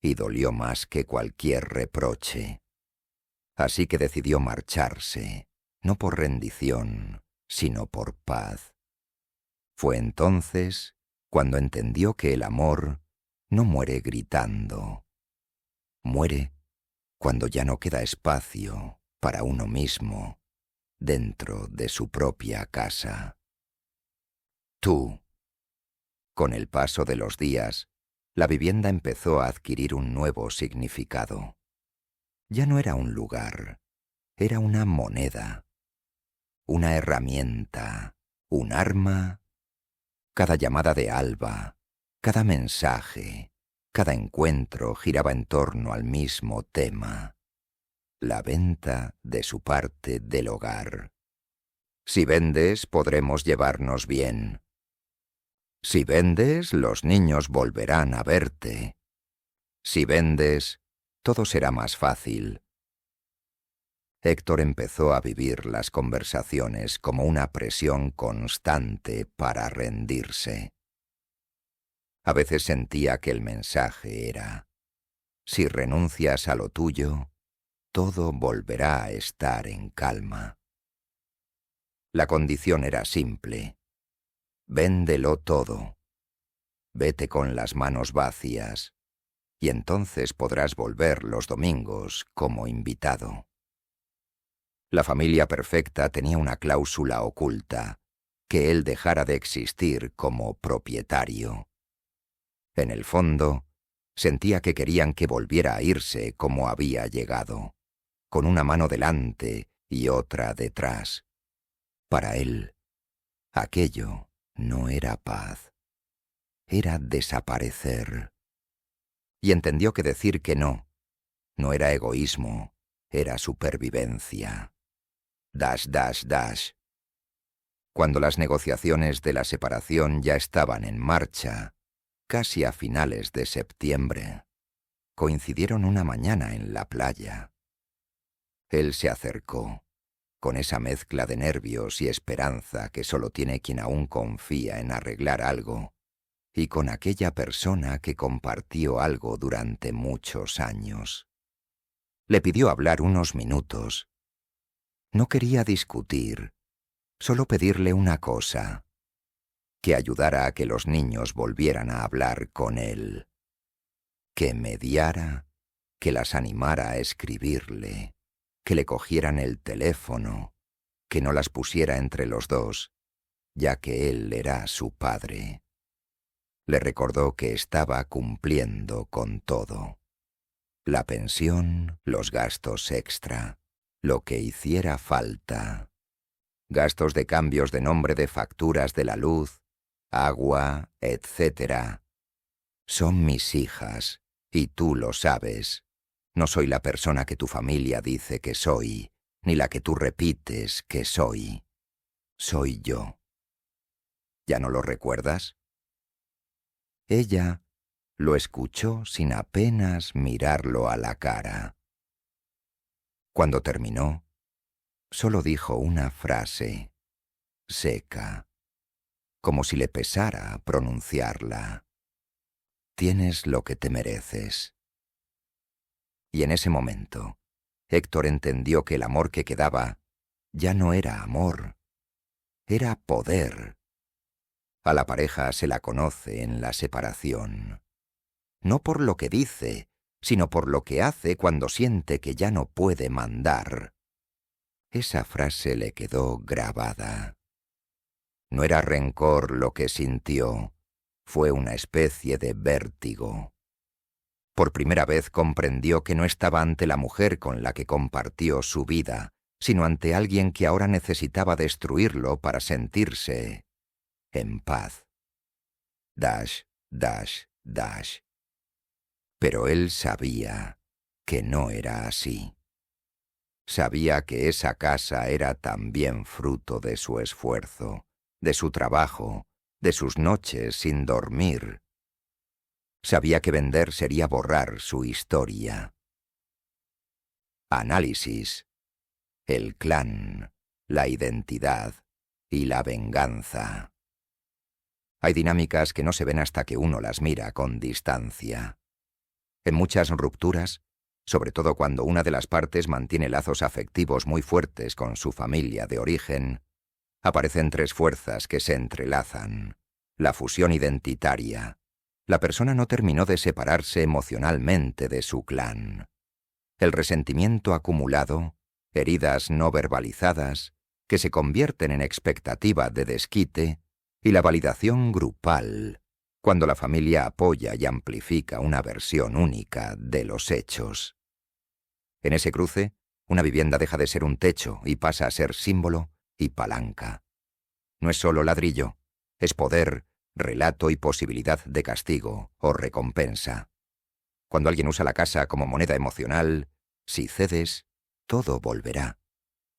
Y dolió más que cualquier reproche. Así que decidió marcharse, no por rendición, sino por paz. Fue entonces cuando entendió que el amor no muere gritando. Muere cuando ya no queda espacio para uno mismo dentro de su propia casa. Tú. Con el paso de los días, la vivienda empezó a adquirir un nuevo significado. Ya no era un lugar, era una moneda, una herramienta, un arma. Cada llamada de Alba, cada mensaje, cada encuentro giraba en torno al mismo tema: la venta de su parte del hogar. Si vendes, podremos llevarnos bien. Si vendes, los niños volverán a verte. Si vendes, todo será más fácil. Héctor empezó a vivir las conversaciones como una presión constante para rendirse. A veces sentía que el mensaje era: si renuncias a lo tuyo, todo volverá a estar en calma. La condición era simple: véndelo todo. Vete con las manos vacías, y entonces podrás volver los domingos como invitado. La familia perfecta tenía una cláusula oculta: que él dejara de existir como propietario. En el fondo, sentía que querían que volviera a irse como había llegado, con una mano delante y otra detrás. Para él, aquello no era paz, era desaparecer. Y entendió que decir que no era egoísmo, era supervivencia. Dash, dash, dash. Cuando las negociaciones de la separación ya estaban en marcha, casi a finales de septiembre, coincidieron una mañana en la playa. Él se acercó, con esa mezcla de nervios y esperanza que solo tiene quien aún confía en arreglar algo, y con aquella persona que compartió algo durante muchos años. Le pidió hablar unos minutos. No quería discutir, solo pedirle una cosa: que ayudara a que los niños volvieran a hablar con él, que mediara, que las animara a escribirle, que le cogieran el teléfono, que no las pusiera entre los dos, ya que él era su padre. Le recordó que estaba cumpliendo con todo: la pensión, los gastos extra, lo que hiciera falta, gastos de cambios de nombre de facturas de la luz, agua, etc. Son mis hijas, y tú lo sabes. No soy la persona que tu familia dice que soy, ni la que tú repites que soy. Soy yo. ¿Ya no lo recuerdas? Ella lo escuchó sin apenas mirarlo a la cara. Cuando terminó, solo dijo una frase, seca: como si le pesara pronunciarla. Tienes lo que te mereces. Y en ese momento, Héctor entendió que el amor que quedaba ya no era amor, era poder. A la pareja se la conoce en la separación, no por lo que dice, sino por lo que hace cuando siente que ya no puede mandar. Esa frase le quedó grabada. No era rencor lo que sintió, fue una especie de vértigo. Por primera vez comprendió que no estaba ante la mujer con la que compartió su vida, sino ante alguien que ahora necesitaba destruirlo para sentirse en paz. Dash, dash, dash. Pero él sabía que no era así. Sabía que esa casa era también fruto de su esfuerzo, de su trabajo, de sus noches sin dormir. Sabía que vender sería borrar su historia. Análisis. El clan, la identidad y la venganza. Hay dinámicas que no se ven hasta que uno las mira con distancia. En muchas rupturas, sobre todo cuando una de las partes mantiene lazos afectivos muy fuertes con su familia de origen, aparecen tres fuerzas que se entrelazan. La fusión identitaria. La persona no terminó de separarse emocionalmente de su clan. El resentimiento acumulado, heridas no verbalizadas, que se convierten en expectativa de desquite, y la validación grupal, cuando la familia apoya y amplifica una versión única de los hechos. En ese cruce, una vivienda deja de ser un techo y pasa a ser símbolo y palanca. No es solo ladrillo, es poder, relato y posibilidad de castigo o recompensa. Cuando alguien usa la casa como moneda emocional, si cedes, todo volverá.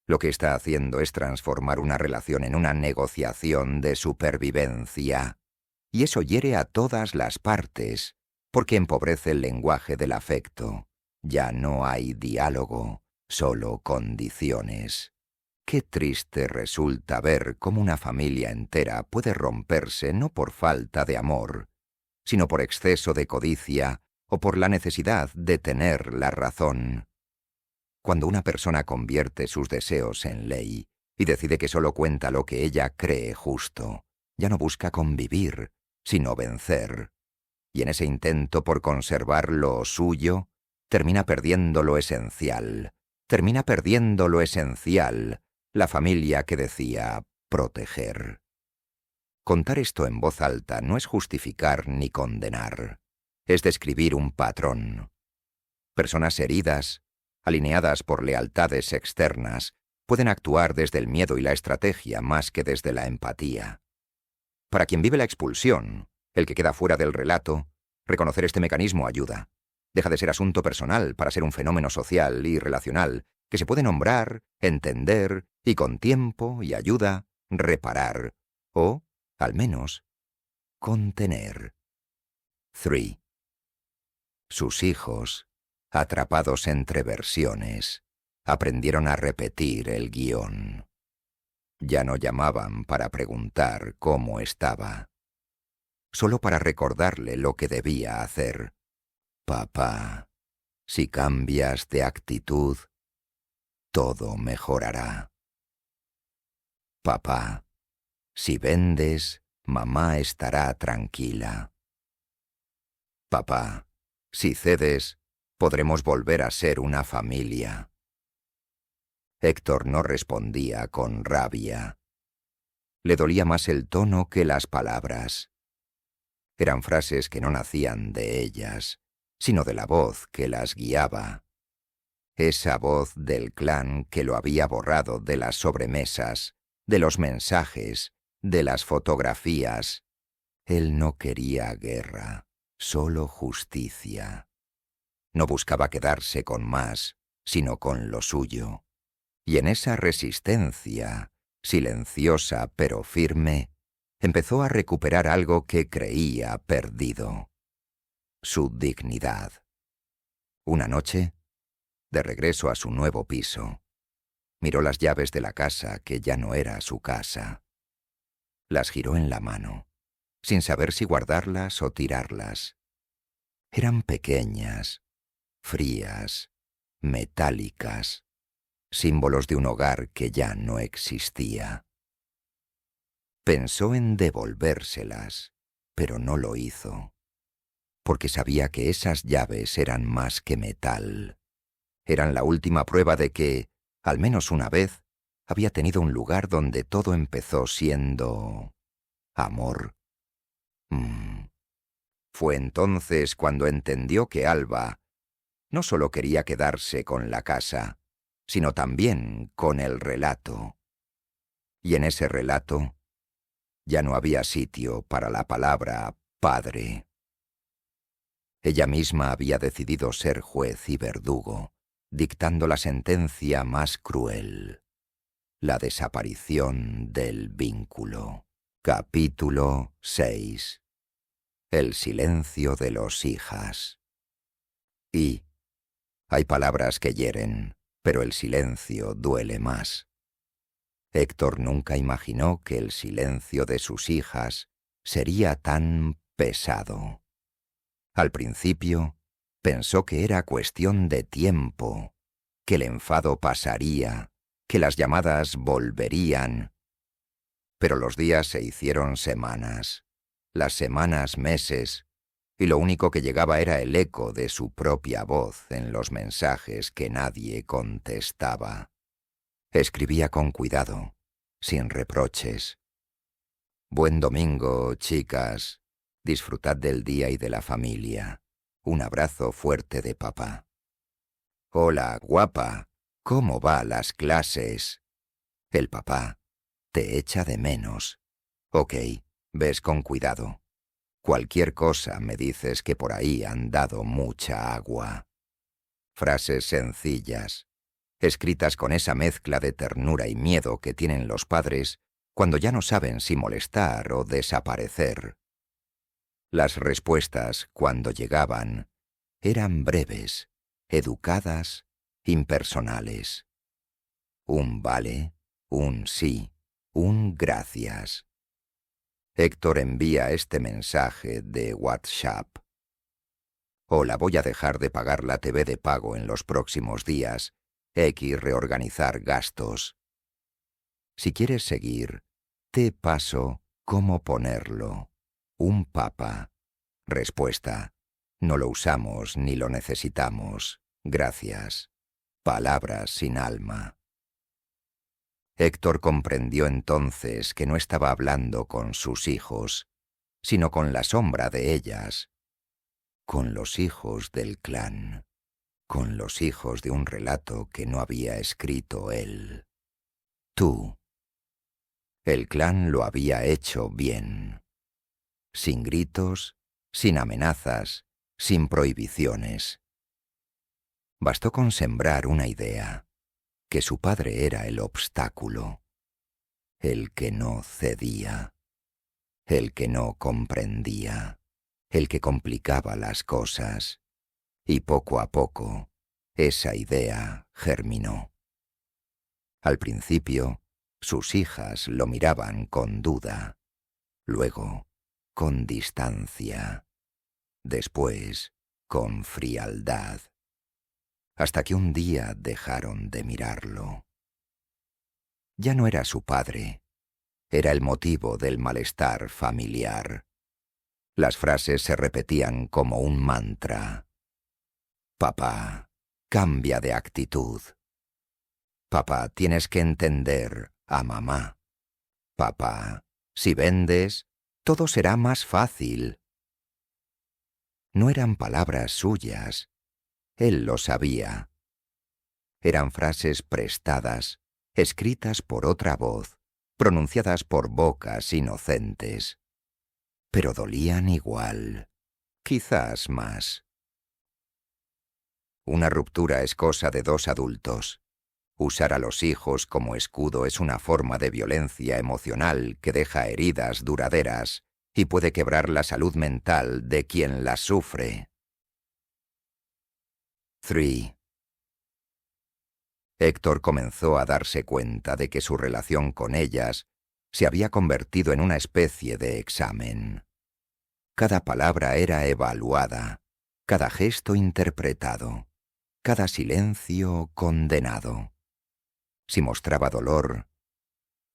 Lo que está haciendo es transformar una relación en una negociación de supervivencia. Y eso hiere a todas las partes, porque empobrece el lenguaje del afecto. Ya no hay diálogo, solo condiciones. Qué triste resulta ver cómo una familia entera puede romperse no por falta de amor, sino por exceso de codicia o por la necesidad de tener la razón. Cuando una persona convierte sus deseos en ley y decide que solo cuenta lo que ella cree justo, ya no busca convivir, sino vencer. Y en ese intento por conservar lo suyo, termina perdiendo lo esencial. Termina perdiendo lo esencial, la familia que decía proteger. Contar esto en voz alta no es justificar ni condenar. Es describir un patrón. Personas heridas, alineadas por lealtades externas, pueden actuar desde el miedo y la estrategia más que desde la empatía. Para quien vive la expulsión, el que queda fuera del relato, reconocer este mecanismo ayuda. Deja de ser asunto personal para ser un fenómeno social y relacional que se puede nombrar, entender y con tiempo y ayuda reparar o, al menos, contener. 3. Sus hijos, atrapados entre versiones, aprendieron a repetir el guión. Ya no llamaban para preguntar cómo estaba, solo para recordarle lo que debía hacer. Papá, si cambias de actitud, todo mejorará. Papá, si vendes, mamá estará tranquila. Papá, si cedes, podremos volver a ser una familia. Héctor no respondía con rabia. Le dolía más el tono que las palabras. Eran frases que no nacían de ellas, sino de la voz que las guiaba. Esa voz del clan que lo había borrado de las sobremesas, de los mensajes, de las fotografías. Él no quería guerra, solo justicia. No buscaba quedarse con más, sino con lo suyo. Y en esa resistencia, silenciosa pero firme, empezó a recuperar algo que creía perdido: su dignidad. Una noche, de regreso a su nuevo piso, miró las llaves de la casa que ya no era su casa. Las giró en la mano, sin saber si guardarlas o tirarlas. Eran pequeñas, frías, metálicas, símbolos de un hogar que ya no existía. Pensó en devolvérselas, pero no lo hizo, porque sabía que esas llaves eran más que metal. Eran la última prueba de que, al menos una vez, había tenido un lugar donde todo empezó siendo amor. Fue entonces cuando entendió que Alba no solo quería quedarse con la casa, sino también con el relato. Y en ese relato ya no había sitio para la palabra padre. Ella misma había decidido ser juez y verdugo, dictando la sentencia más cruel: la desaparición del vínculo. Capítulo 6. El silencio de los hijas. Y hay palabras que hieren, pero el silencio duele más. Héctor nunca imaginó que el silencio de sus hijas sería tan pesado. Al principio, pensó que era cuestión de tiempo, que el enfado pasaría, que las llamadas volverían. Pero los días se hicieron semanas, las semanas meses, y lo único que llegaba era el eco de su propia voz en los mensajes que nadie contestaba. Escribía con cuidado, sin reproches. Buen domingo, chicas. Disfrutad del día y de la familia. Un abrazo fuerte de papá. Hola, guapa. ¿Cómo va las clases? El papá te echa de menos. Ok, ves con cuidado. Cualquier cosa me dices que por ahí han dado mucha agua. Frases sencillas, escritas con esa mezcla de ternura y miedo que tienen los padres cuando ya no saben si molestar o desaparecer. Las respuestas, cuando llegaban, eran breves, educadas, impersonales. Un vale, un sí, un gracias. Héctor envía este mensaje de WhatsApp. Hola, voy a dejar de pagar la TV de pago en los próximos días. X reorganizar gastos. Si quieres seguir, te paso cómo ponerlo. Un papa. Respuesta. No lo usamos ni lo necesitamos. Gracias. Palabras sin alma. Héctor comprendió entonces que no estaba hablando con sus hijos, sino con la sombra de ellas, con los hijos del clan, con los hijos de un relato que no había escrito él. Tú. El clan lo había hecho bien, sin gritos, sin amenazas, sin prohibiciones. Bastó con sembrar una idea, que su padre era el obstáculo, el que no cedía, el que no comprendía, el que complicaba las cosas, y poco a poco esa idea germinó. Al principio, sus hijas lo miraban con duda, luego con distancia, después con frialdad, hasta que un día dejaron de mirarlo. Ya no era su padre, era el motivo del malestar familiar. Las frases se repetían como un mantra. Papá, cambia de actitud. Papá, tienes que entender a mamá. Papá, si vendes, todo será más fácil. No eran palabras suyas. Él lo sabía. Eran frases prestadas, escritas por otra voz, pronunciadas por bocas inocentes. Pero dolían igual, quizás más. Una ruptura es cosa de dos adultos. Usar a los hijos como escudo es una forma de violencia emocional que deja heridas duraderas y puede quebrar la salud mental de quien las sufre. 3. Héctor comenzó a darse cuenta de que su relación con ellas se había convertido en una especie de examen. Cada palabra era evaluada, cada gesto interpretado, cada silencio condenado. Si mostraba dolor,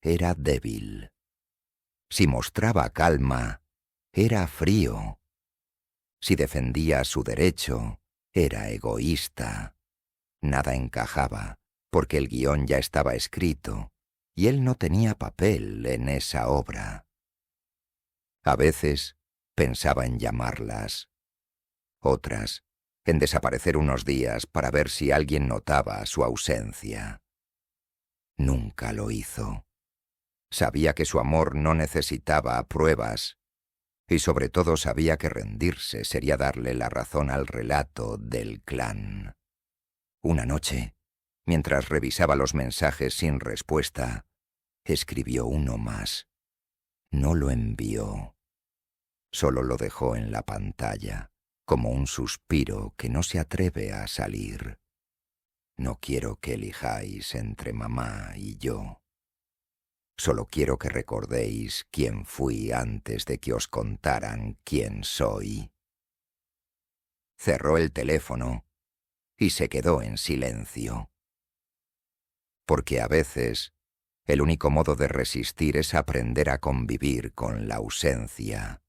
era débil. Si mostraba calma, era frío. Si defendía su derecho, era egoísta. Nada encajaba, porque el guión ya estaba escrito, y él no tenía papel en esa obra. A veces pensaba en llamarlas, otras en desaparecer unos días para ver si alguien notaba su ausencia. Nunca lo hizo. Sabía que su amor no necesitaba pruebas, y sobre todo sabía que rendirse sería darle la razón al relato del clan. Una noche, mientras revisaba los mensajes sin respuesta, escribió uno más. No lo envió. Solo lo dejó en la pantalla, como un suspiro que no se atreve a salir. No quiero que elijáis entre mamá y yo. Solo quiero que recordéis quién fui antes de que os contaran quién soy. Cerró el teléfono y se quedó en silencio. Porque a veces el único modo de resistir es aprender a convivir con la ausencia,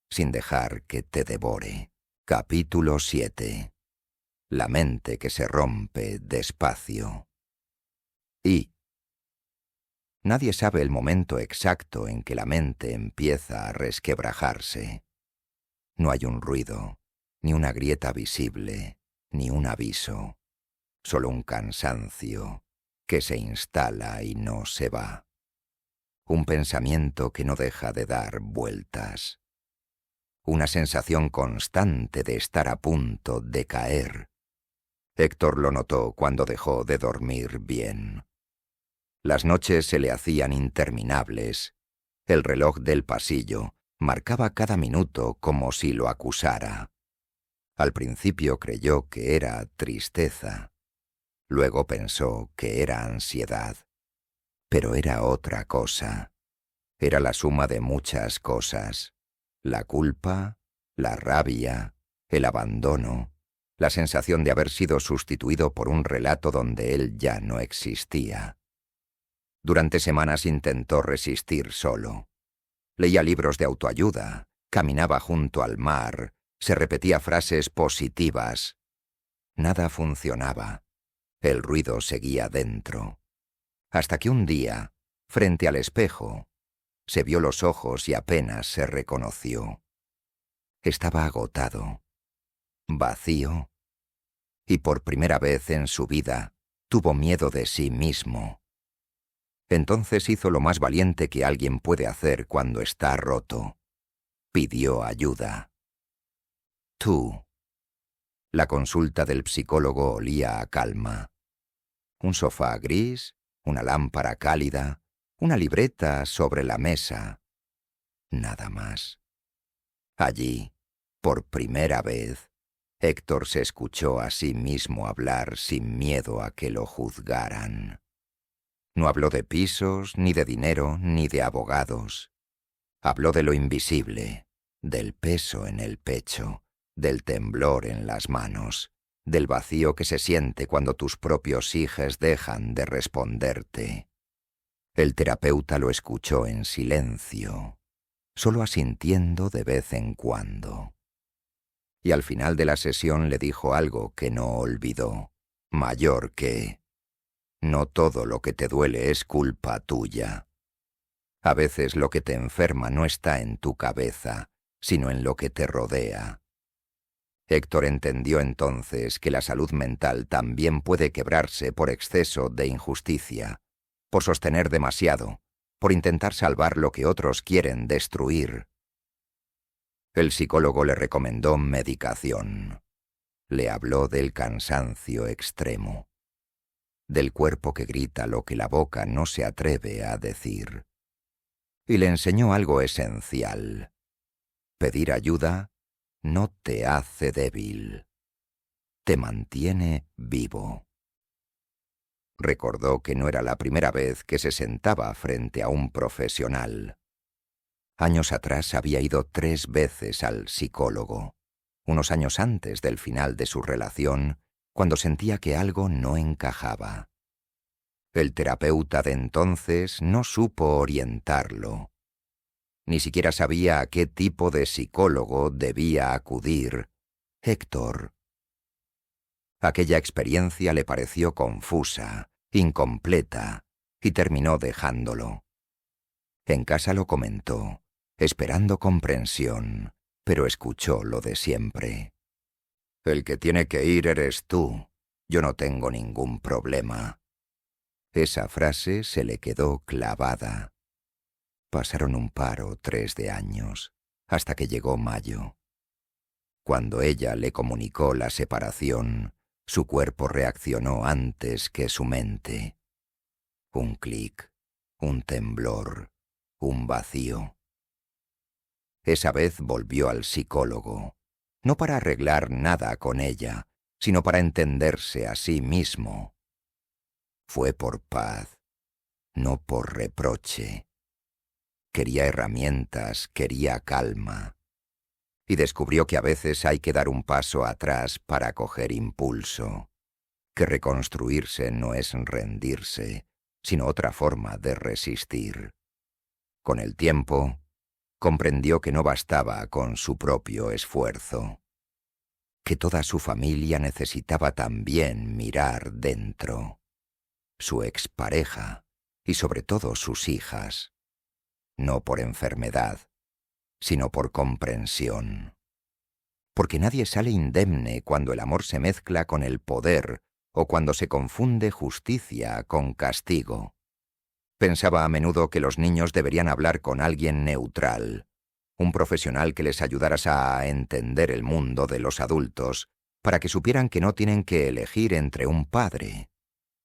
sin dejar que te devore. Capítulo 7. La mente que se rompe despacio. Y nadie sabe el momento exacto en que la mente empieza a resquebrajarse. No hay un ruido, ni una grieta visible, ni un aviso, solo un cansancio que se instala y no se va. Un pensamiento que no deja de dar vueltas. Una sensación constante de estar a punto de caer. Héctor lo notó cuando dejó de dormir bien. Las noches se le hacían interminables. El reloj del pasillo marcaba cada minuto como si lo acusara. Al principio creyó que era tristeza. Luego pensó que era ansiedad. Pero era otra cosa. Era la suma de muchas cosas. La culpa, la rabia, el abandono, la sensación de haber sido sustituido por un relato donde él ya no existía. Durante semanas intentó resistir solo. Leía libros de autoayuda, caminaba junto al mar, se repetía frases positivas. Nada funcionaba. El ruido seguía dentro. Hasta que un día, frente al espejo, se vio los ojos y apenas se reconoció. Estaba agotado, vacío, y por primera vez en su vida tuvo miedo de sí mismo. Entonces hizo lo más valiente que alguien puede hacer cuando está roto. Pidió ayuda. Tú. La consulta del psicólogo olía a calma. Un sofá gris, una lámpara cálida, una libreta sobre la mesa. Nada más. Allí, por primera vez, Héctor se escuchó a sí mismo hablar sin miedo a que lo juzgaran. No habló de pisos, ni de dinero, ni de abogados. Habló de lo invisible, del peso en el pecho, del temblor en las manos, del vacío que se siente cuando tus propios hijos dejan de responderte. El terapeuta lo escuchó en silencio, solo asintiendo de vez en cuando. Y al final de la sesión le dijo algo que no olvidó, mayor que: no todo lo que te duele es culpa tuya. A veces lo que te enferma no está en tu cabeza, sino en lo que te rodea. Héctor entendió entonces que la salud mental también puede quebrarse por exceso de injusticia, por sostener demasiado, por intentar salvar lo que otros quieren destruir. El psicólogo le recomendó medicación. Le habló del cansancio extremo, del cuerpo que grita lo que la boca no se atreve a decir. Y le enseñó algo esencial. Pedir ayuda no te hace débil, te mantiene vivo. Recordó que no era la primera vez que se sentaba frente a un profesional. Años atrás había ido 3 veces al psicólogo, unos años antes del final de su relación, cuando sentía que algo no encajaba. El terapeuta de entonces no supo orientarlo. Ni siquiera sabía a qué tipo de psicólogo debía acudir. Héctor. Aquella experiencia le pareció confusa, incompleta, y terminó dejándolo. En casa lo comentó, esperando comprensión, pero escuchó lo de siempre. El que tiene que ir eres tú. Yo no tengo ningún problema. Esa frase se le quedó clavada. Pasaron un par o 3 de años, hasta que llegó mayo. Cuando ella le comunicó la separación, su cuerpo reaccionó antes que su mente. Un clic, un temblor, un vacío. Esa vez volvió al psicólogo, no para arreglar nada con ella, sino para entenderse a sí mismo. Fue por paz, no por reproche. Quería herramientas, quería calma. Y descubrió que a veces hay que dar un paso atrás para coger impulso, que reconstruirse no es rendirse, sino otra forma de resistir. Con el tiempo, comprendió que no bastaba con su propio esfuerzo, que toda su familia necesitaba también mirar dentro, su expareja y sobre todo sus hijas, no por enfermedad, sino por comprensión. Porque nadie sale indemne cuando el amor se mezcla con el poder o cuando se confunde justicia con castigo. Pensaba a menudo que los niños deberían hablar con alguien neutral, un profesional que les ayudara a entender el mundo de los adultos, para que supieran que no tienen que elegir entre un padre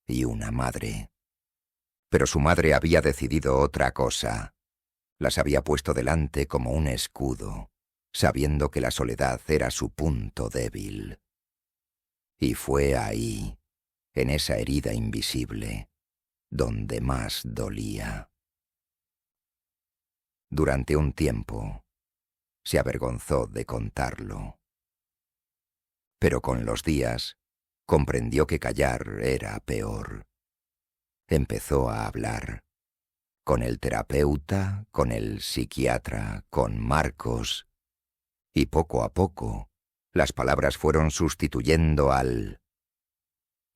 y una madre. Pero su madre había decidido otra cosa. Las había puesto delante como un escudo, sabiendo que la soledad era su punto débil. Y fue ahí, en esa herida invisible, donde más dolía. Durante un tiempo, se avergonzó de contarlo. Pero con los días, comprendió que callar era peor. Empezó a hablar. Con el terapeuta, con el psiquiatra, con Marcos. Y poco a poco, las palabras fueron sustituyendo al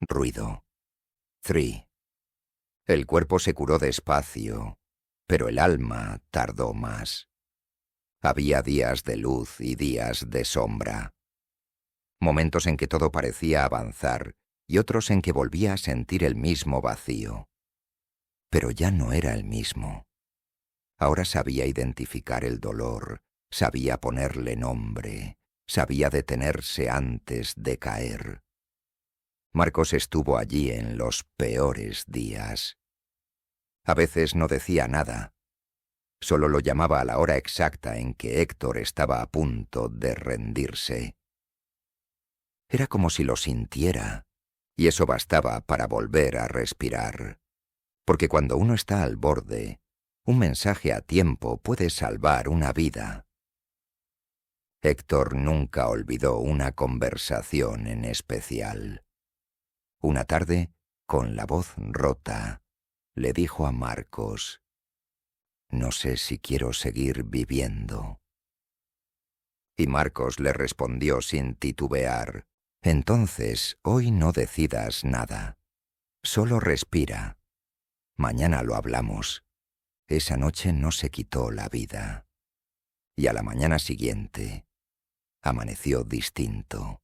ruido. 3. El cuerpo se curó despacio, pero el alma tardó más. Había días de luz y días de sombra. Momentos en que todo parecía avanzar y otros en que volvía a sentir el mismo vacío. Pero ya no era el mismo. Ahora sabía identificar el dolor, sabía ponerle nombre, sabía detenerse antes de caer. Marcos estuvo allí en los peores días. A veces no decía nada. Solo lo llamaba a la hora exacta en que Héctor estaba a punto de rendirse. Era como si lo sintiera, y eso bastaba para volver a respirar. Porque cuando uno está al borde, un mensaje a tiempo puede salvar una vida. Héctor nunca olvidó una conversación en especial. Una tarde, con la voz rota, le dijo a Marcos: «No sé si quiero seguir viviendo». Y Marcos le respondió sin titubear: «Entonces, hoy no decidas nada. Solo respira. Mañana lo hablamos». Esa noche no se quitó la vida. Y a la mañana siguiente, amaneció distinto.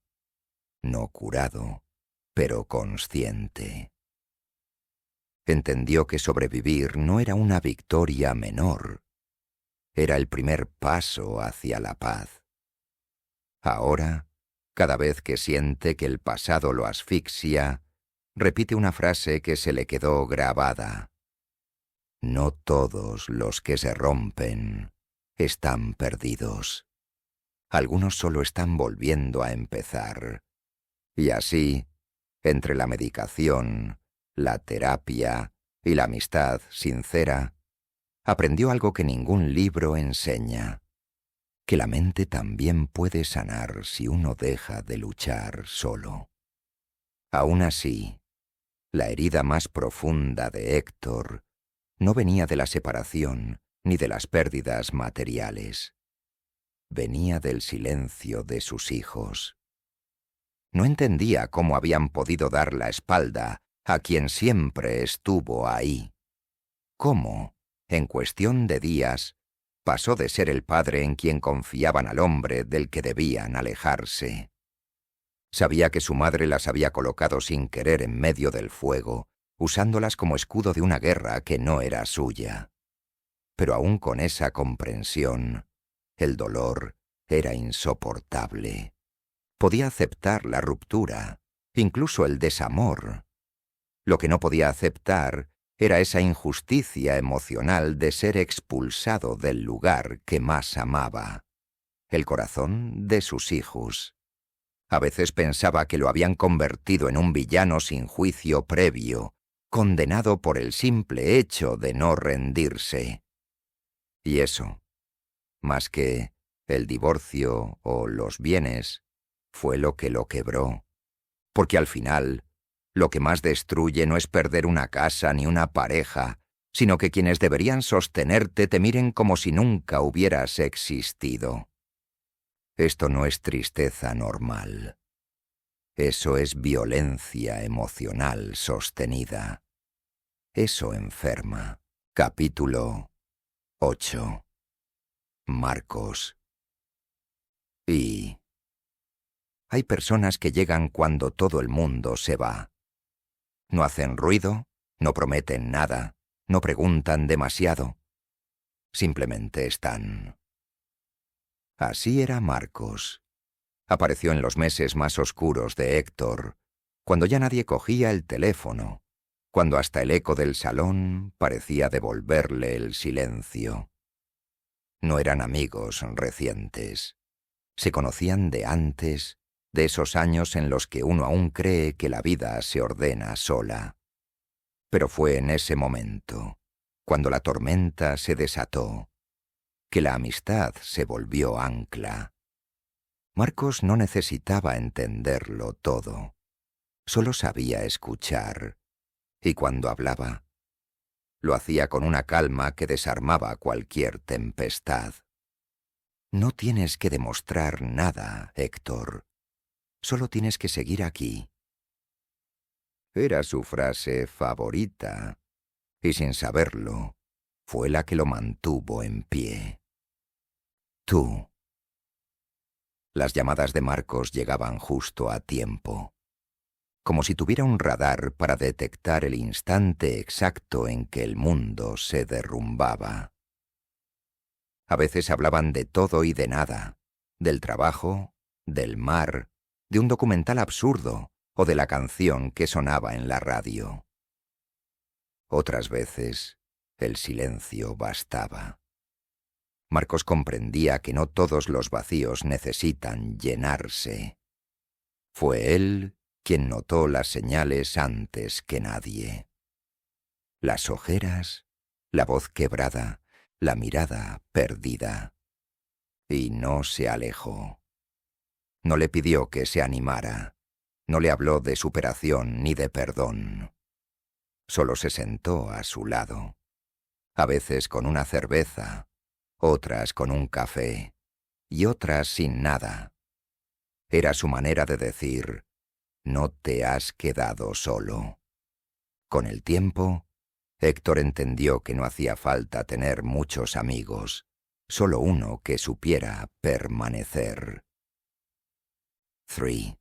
No curado, pero consciente. Entendió que sobrevivir no era una victoria menor. Era el primer paso hacia la paz. Ahora, cada vez que siente que el pasado lo asfixia, repite una frase que se le quedó grabada. No todos los que se rompen están perdidos. Algunos solo están volviendo a empezar. Y así, entre la medicación, la terapia y la amistad sincera, aprendió algo que ningún libro enseña: que la mente también puede sanar si uno deja de luchar solo. Aún así, la herida más profunda de Héctor no venía de la separación ni de las pérdidas materiales. Venía del silencio de sus hijos. No entendía cómo habían podido dar la espalda a quien siempre estuvo ahí. Cómo, en cuestión de días, pasó de ser el padre en quien confiaban al hombre del que debían alejarse. Sabía que su madre las había colocado sin querer en medio del fuego, usándolas como escudo de una guerra que no era suya. Pero aún con esa comprensión, el dolor era insoportable. Podía aceptar la ruptura, incluso el desamor. Lo que no podía aceptar era esa injusticia emocional de ser expulsado del lugar que más amaba, el corazón de sus hijos. A veces pensaba que lo habían convertido en un villano sin juicio previo, condenado por el simple hecho de no rendirse. Y eso, más que el divorcio o los bienes, fue lo que lo quebró. Porque al final, lo que más destruye no es perder una casa ni una pareja, sino que quienes deberían sostenerte te miren como si nunca hubieras existido. Esto no es tristeza normal. Eso es violencia emocional sostenida. Eso enferma. Capítulo 8. Marcos. Y hay personas que llegan cuando todo el mundo se va. No hacen ruido, no prometen nada, no preguntan demasiado. Simplemente están. Así era Marcos. Apareció en los meses más oscuros de Héctor, cuando ya nadie cogía el teléfono, cuando hasta el eco del salón parecía devolverle el silencio. No eran amigos recientes. Se conocían de antes, de esos años en los que uno aún cree que la vida se ordena sola. Pero fue en ese momento, cuando la tormenta se desató, que la amistad se volvió ancla. Marcos no necesitaba entenderlo todo. Solo sabía escuchar, y cuando hablaba, lo hacía con una calma que desarmaba cualquier tempestad. No tienes que demostrar nada, Héctor. Solo tienes que seguir aquí. Era su frase favorita, y sin saberlo, fue la que lo mantuvo en pie. Tú. Las llamadas de Marcos llegaban justo a tiempo, como si tuviera un radar para detectar el instante exacto en que el mundo se derrumbaba. A veces hablaban de todo y de nada, del trabajo, del mar, de un documental absurdo o de la canción que sonaba en la radio. Otras veces, el silencio bastaba. Marcos comprendía que no todos los vacíos necesitan llenarse. Fue él quien notó las señales antes que nadie. Las ojeras, la voz quebrada, la mirada perdida. Y no se alejó. No le pidió que se animara. No le habló de superación ni de perdón. Solo se sentó a su lado, a veces con una cerveza, otras con un café, y otras sin nada. Era su manera de decir: no te has quedado solo. Con el tiempo, Héctor entendió que no hacía falta tener muchos amigos, solo uno que supiera permanecer. 3.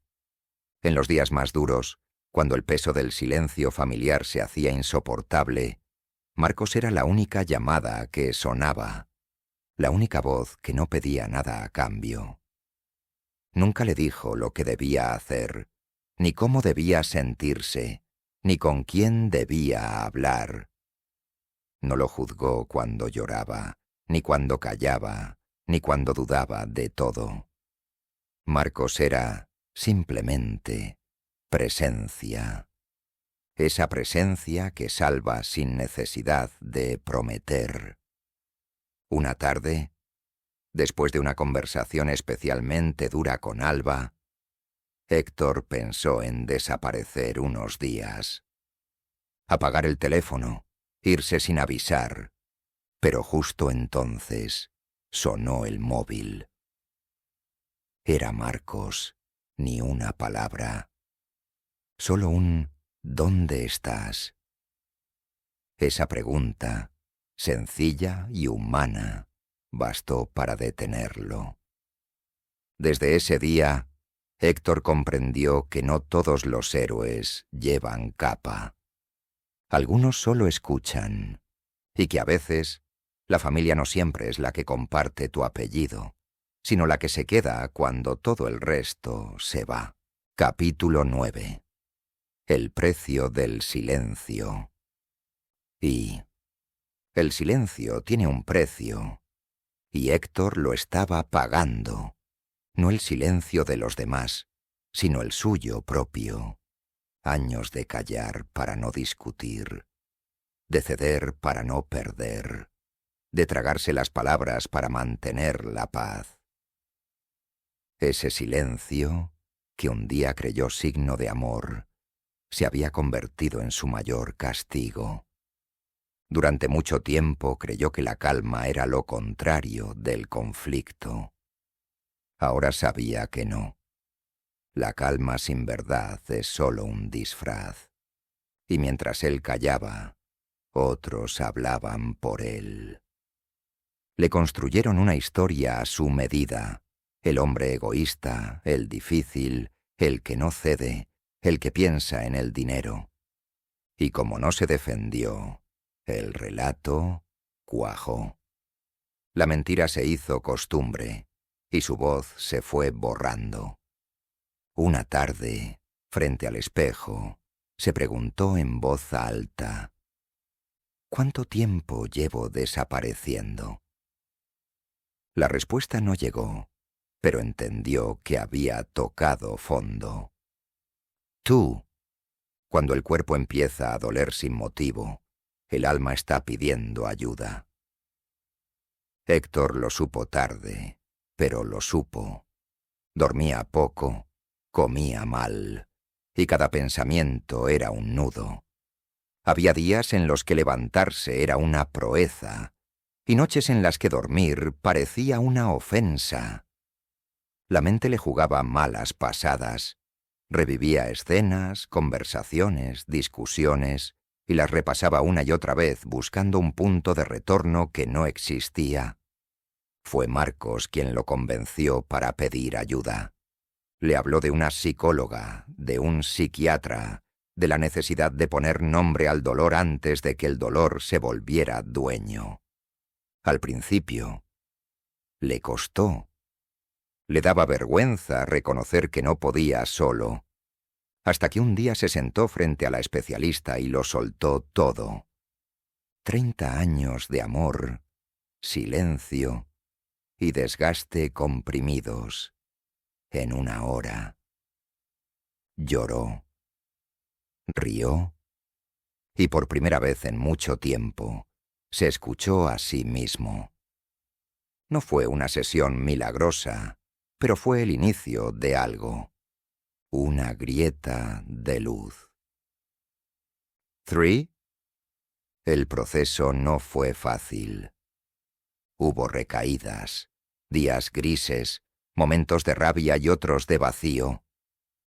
En los días más duros, cuando el peso del silencio familiar se hacía insoportable, Marcos era la única llamada que sonaba, la única voz que no pedía nada a cambio. Nunca le dijo lo que debía hacer, ni cómo debía sentirse, ni con quién debía hablar. No lo juzgó cuando lloraba, ni cuando callaba, ni cuando dudaba de todo. Marcos era, simplemente, presencia. esa presencia que salva sin necesidad de prometer. Una tarde, después de una conversación especialmente dura con Alba, Héctor pensó en desaparecer unos días. Apagar el teléfono, irse sin avisar, pero justo entonces sonó el móvil. Era Marcos, ni una palabra. Solo un ¿dónde estás? Esa pregunta, sencilla y humana, bastó para detenerlo. Desde ese día, Héctor comprendió que no todos los héroes llevan capa. Algunos solo escuchan, y que a veces la familia no siempre es la que comparte tu apellido, sino la que se queda cuando todo el resto se va. Capítulo 9. El precio del silencio. Y el silencio tiene un precio, y Héctor lo estaba pagando. No el silencio de los demás, sino el suyo propio. Años de callar para no discutir, de ceder para no perder, de tragarse las palabras para mantener la paz. Ese silencio, que un día creyó signo de amor, se había convertido en su mayor castigo. Durante mucho tiempo creyó que la calma era lo contrario del conflicto. Ahora sabía que no. La calma sin verdad es solo un disfraz. Y mientras él callaba, otros hablaban por él. Le construyeron una historia a su medida. El hombre egoísta, el difícil, el que no cede, el que piensa en el dinero. Y como no se defendió, el relato cuajó. La mentira se hizo costumbre, y su voz se fue borrando. Una tarde, frente al espejo, se preguntó en voz alta: ¿cuánto tiempo llevo desapareciendo? La respuesta no llegó, pero entendió que había tocado fondo. Tú, cuando el cuerpo empieza a doler sin motivo, el alma está pidiendo ayuda. Héctor lo supo tarde, pero lo supo. Dormía poco, comía mal, y cada pensamiento era un nudo. Había días en los que levantarse era una proeza, y noches en las que dormir parecía una ofensa. La mente le jugaba malas pasadas, revivía escenas, conversaciones, discusiones, y las repasaba una y otra vez buscando un punto de retorno que no existía. Fue Marcos quien lo convenció para pedir ayuda. Le habló de una psicóloga, de un psiquiatra, de la necesidad de poner nombre al dolor antes de que el dolor se volviera dueño. Al principio, le costó. Le daba vergüenza reconocer que no podía solo, hasta que un día se sentó frente a la especialista y lo soltó todo. 30 años de amor, silencio y desgaste comprimidos en una hora. Lloró, rió, y por primera vez en mucho tiempo se escuchó a sí mismo. No fue una sesión milagrosa, pero fue el inicio de algo. Una grieta de luz. 3. El proceso no fue fácil. Hubo recaídas, días grises, momentos de rabia y otros de vacío,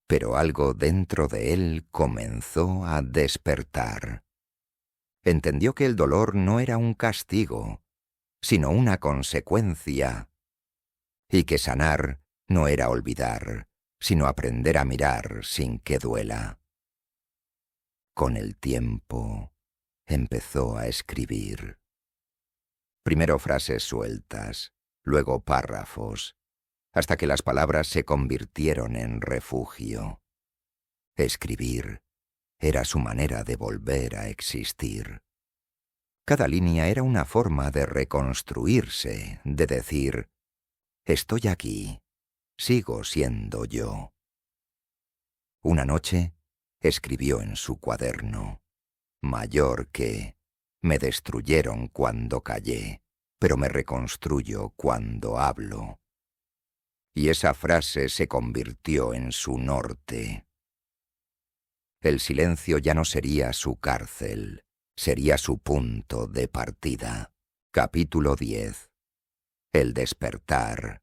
pero algo dentro de él comenzó a despertar. Entendió que el dolor no era un castigo, sino una consecuencia, y que sanar no era olvidar, sino aprender a mirar sin que duela. Con el tiempo empezó a escribir. Primero frases sueltas, luego párrafos, hasta que las palabras se convirtieron en refugio. Escribir era su manera de volver a existir. Cada línea era una forma de reconstruirse, de decir: estoy aquí, sigo siendo yo. Una noche, escribió en su cuaderno, mayor que me destruyeron cuando callé, pero me reconstruyo cuando hablo. Y esa frase se convirtió en su norte. El silencio ya no sería su cárcel, sería su punto de partida. Capítulo 10. El despertar.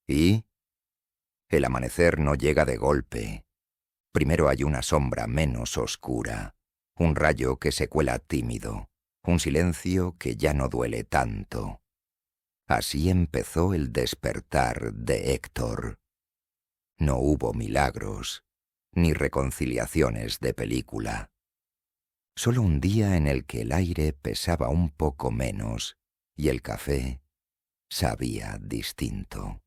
Y el amanecer no llega de golpe. Primero hay una sombra menos oscura, un rayo que se cuela tímido, un silencio que ya no duele tanto. Así empezó el despertar de Héctor. No hubo milagros, ni reconciliaciones de película. Solo un día en el que el aire pesaba un poco menos y el café sabía distinto.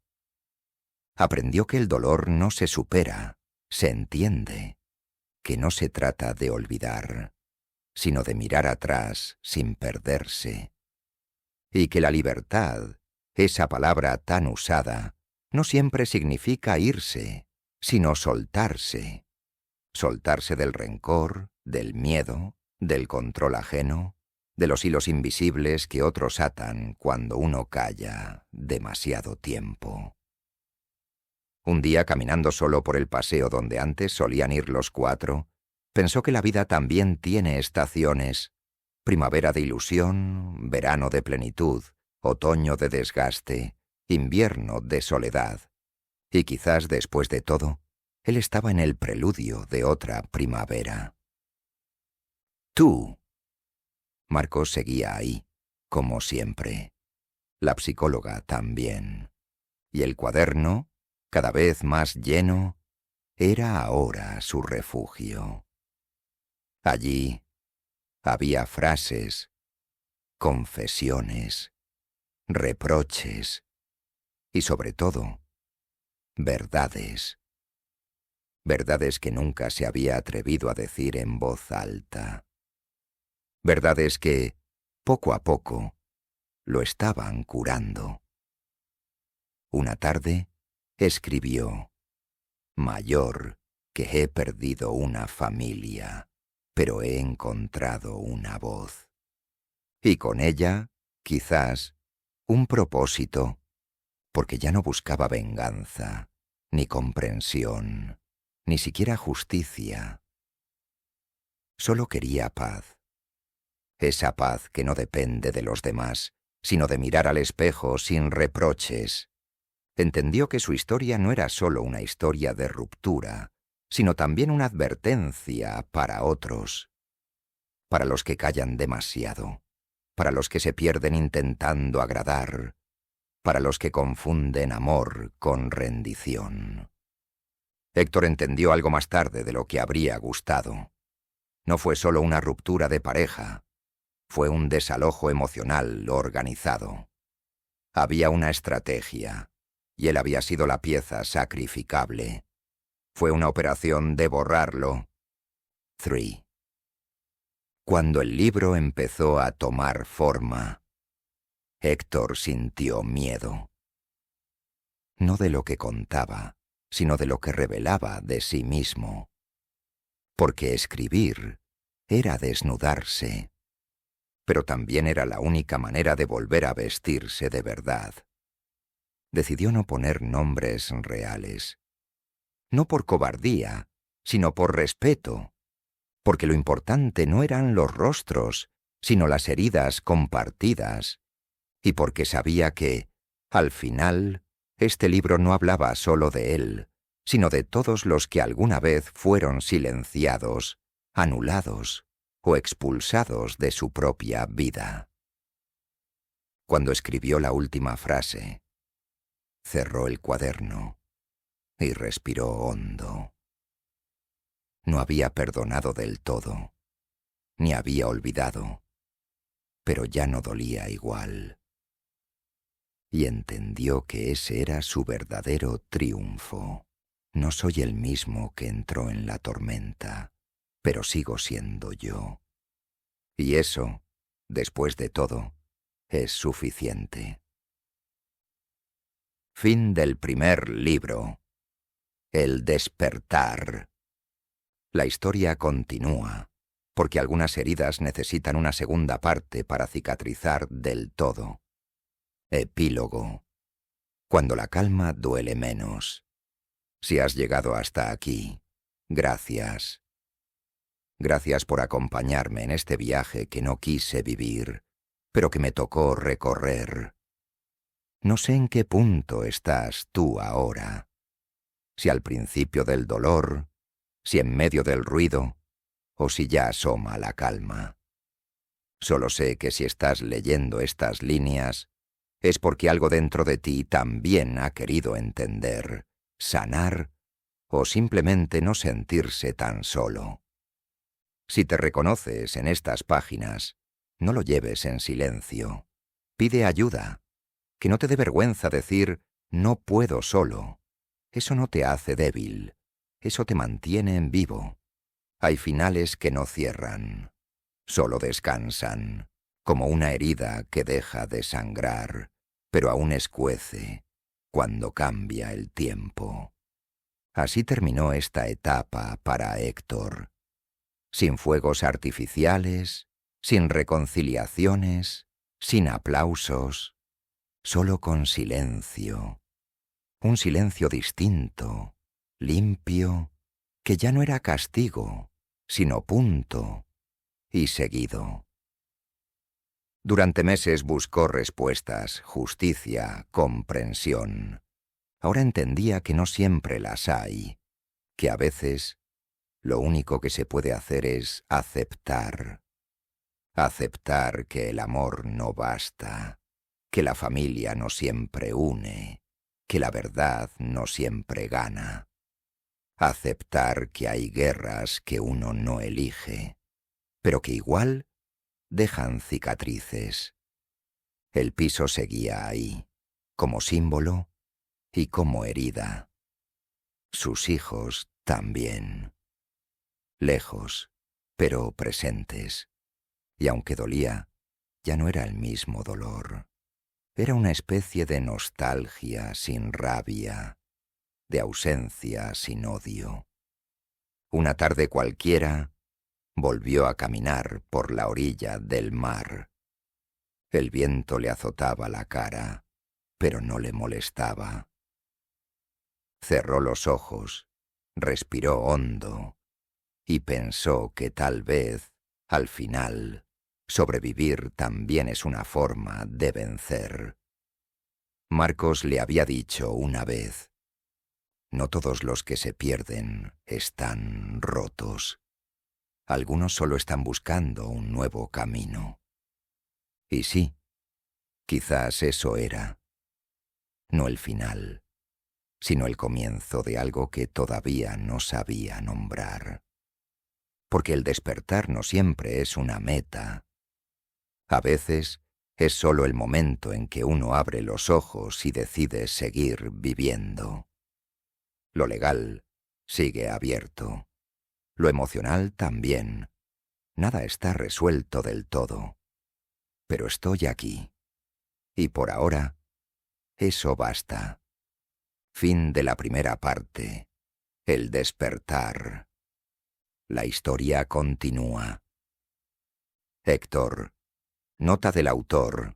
Aprendió que el dolor no se supera, se entiende, que no se trata de olvidar, sino de mirar atrás sin perderse, y que la libertad, esa palabra tan usada, no siempre significa irse, sino soltarse. Soltarse del rencor, del miedo, del control ajeno, de los hilos invisibles que otros atan cuando uno calla demasiado tiempo. Un día, caminando solo por el paseo donde antes solían ir los cuatro, pensó que la vida también tiene estaciones: primavera de ilusión, verano de plenitud, otoño de desgaste, invierno de soledad. Y quizás, después de todo, él estaba en el preludio de otra primavera. Tú. Marcos seguía ahí, como siempre. La psicóloga también. Y el cuaderno, cada vez más lleno, era ahora su refugio. Allí había frases, confesiones, reproches y, sobre todo, verdades. Verdades que nunca se había atrevido a decir en voz alta. Verdades que, poco a poco, lo estaban curando. Una tarde, escribió: mayor que he perdido una familia, pero he encontrado una voz. Y con ella, quizás, un propósito, porque ya no buscaba venganza, ni comprensión, ni siquiera justicia. Solo quería paz. Esa paz que no depende de los demás, sino de mirar al espejo sin reproches. Entendió que su historia no era solo una historia de ruptura, sino también una advertencia para otros, para los que callan demasiado, para los que se pierden intentando agradar, para los que confunden amor con rendición. Héctor entendió algo más tarde de lo que habría gustado. No fue solo una ruptura de pareja, fue un desalojo emocional organizado. Había una estrategia, y él había sido la pieza sacrificable. Fue una operación de borrarlo. 3. Cuando el libro empezó a tomar forma, Héctor sintió miedo. No de lo que contaba, sino de lo que revelaba de sí mismo. Porque escribir era desnudarse, pero también era la única manera de volver a vestirse de verdad. Decidió no poner nombres reales. No por cobardía, sino por respeto, porque lo importante no eran los rostros, sino las heridas compartidas, y porque sabía que, al final, este libro no hablaba solo de él, sino de todos los que alguna vez fueron silenciados, anulados o expulsados de su propia vida. Cuando escribió la última frase, cerró el cuaderno y respiró hondo. No había perdonado del todo, ni había olvidado, pero ya no dolía igual. Y entendió que ese era su verdadero triunfo. No soy el mismo que entró en la tormenta, pero sigo siendo yo. Y eso, después de todo, es suficiente. Fin del primer libro. El despertar. La historia continúa, porque algunas heridas necesitan una segunda parte para cicatrizar del todo. Epílogo. Cuando la calma duele menos. Si has llegado hasta aquí, gracias. Gracias por acompañarme en este viaje que no quise vivir, pero que me tocó recorrer. No sé en qué punto estás tú ahora. Si al principio del dolor, si en medio del ruido, o si ya asoma la calma. Solo sé que si estás leyendo estas líneas, es porque algo dentro de ti también ha querido entender, sanar o simplemente no sentirse tan solo. Si te reconoces en estas páginas, no lo lleves en silencio. Pide ayuda. Que no te dé vergüenza decir, no puedo solo. Eso no te hace débil. Eso te mantiene en vivo. Hay finales que no cierran. Solo descansan, como una herida que deja de sangrar, pero aún escuece cuando cambia el tiempo. Así terminó esta etapa para Héctor. Sin fuegos artificiales, sin reconciliaciones, sin aplausos, solo con silencio. Un silencio distinto, limpio, que ya no era castigo, sino punto, y seguido. Durante meses buscó respuestas, justicia, comprensión. Ahora entendía que no siempre las hay, que a veces lo único que se puede hacer es aceptar. Aceptar que el amor no basta, que la familia no siempre une, que la verdad no siempre gana. Aceptar que hay guerras que uno no elige, pero que igual dejan cicatrices. El piso seguía ahí, como símbolo y como herida. Sus hijos también. Lejos, pero presentes. Y aunque dolía, ya no era el mismo dolor. Era una especie de nostalgia sin rabia, de ausencia sin odio. Una tarde cualquiera, volvió a caminar por la orilla del mar. El viento le azotaba la cara, pero no le molestaba. Cerró los ojos, respiró hondo y pensó que tal vez, al final, sobrevivir también es una forma de vencer. Marcos le había dicho una vez, no todos los que se pierden están rotos. Algunos solo están buscando un nuevo camino. Y sí, quizás eso era. No el final, sino el comienzo de algo que todavía no sabía nombrar. Porque el despertar no siempre es una meta. A veces es solo el momento en que uno abre los ojos y decide seguir viviendo. Lo legal sigue abierto. Lo emocional también. Nada está resuelto del todo. Pero estoy aquí. Y por ahora, eso basta. Fin de la primera parte. El despertar. La historia continúa. Héctor. Nota del autor.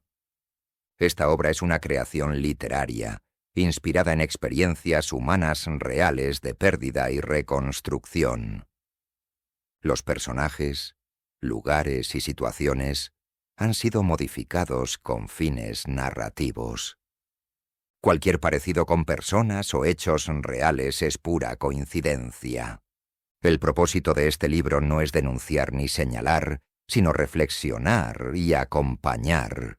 Esta obra es una creación literaria, inspirada en experiencias humanas reales de pérdida y reconstrucción. Los personajes, lugares y situaciones han sido modificados con fines narrativos. Cualquier parecido con personas o hechos reales es pura coincidencia. El propósito de este libro no es denunciar ni señalar, sino reflexionar y acompañar.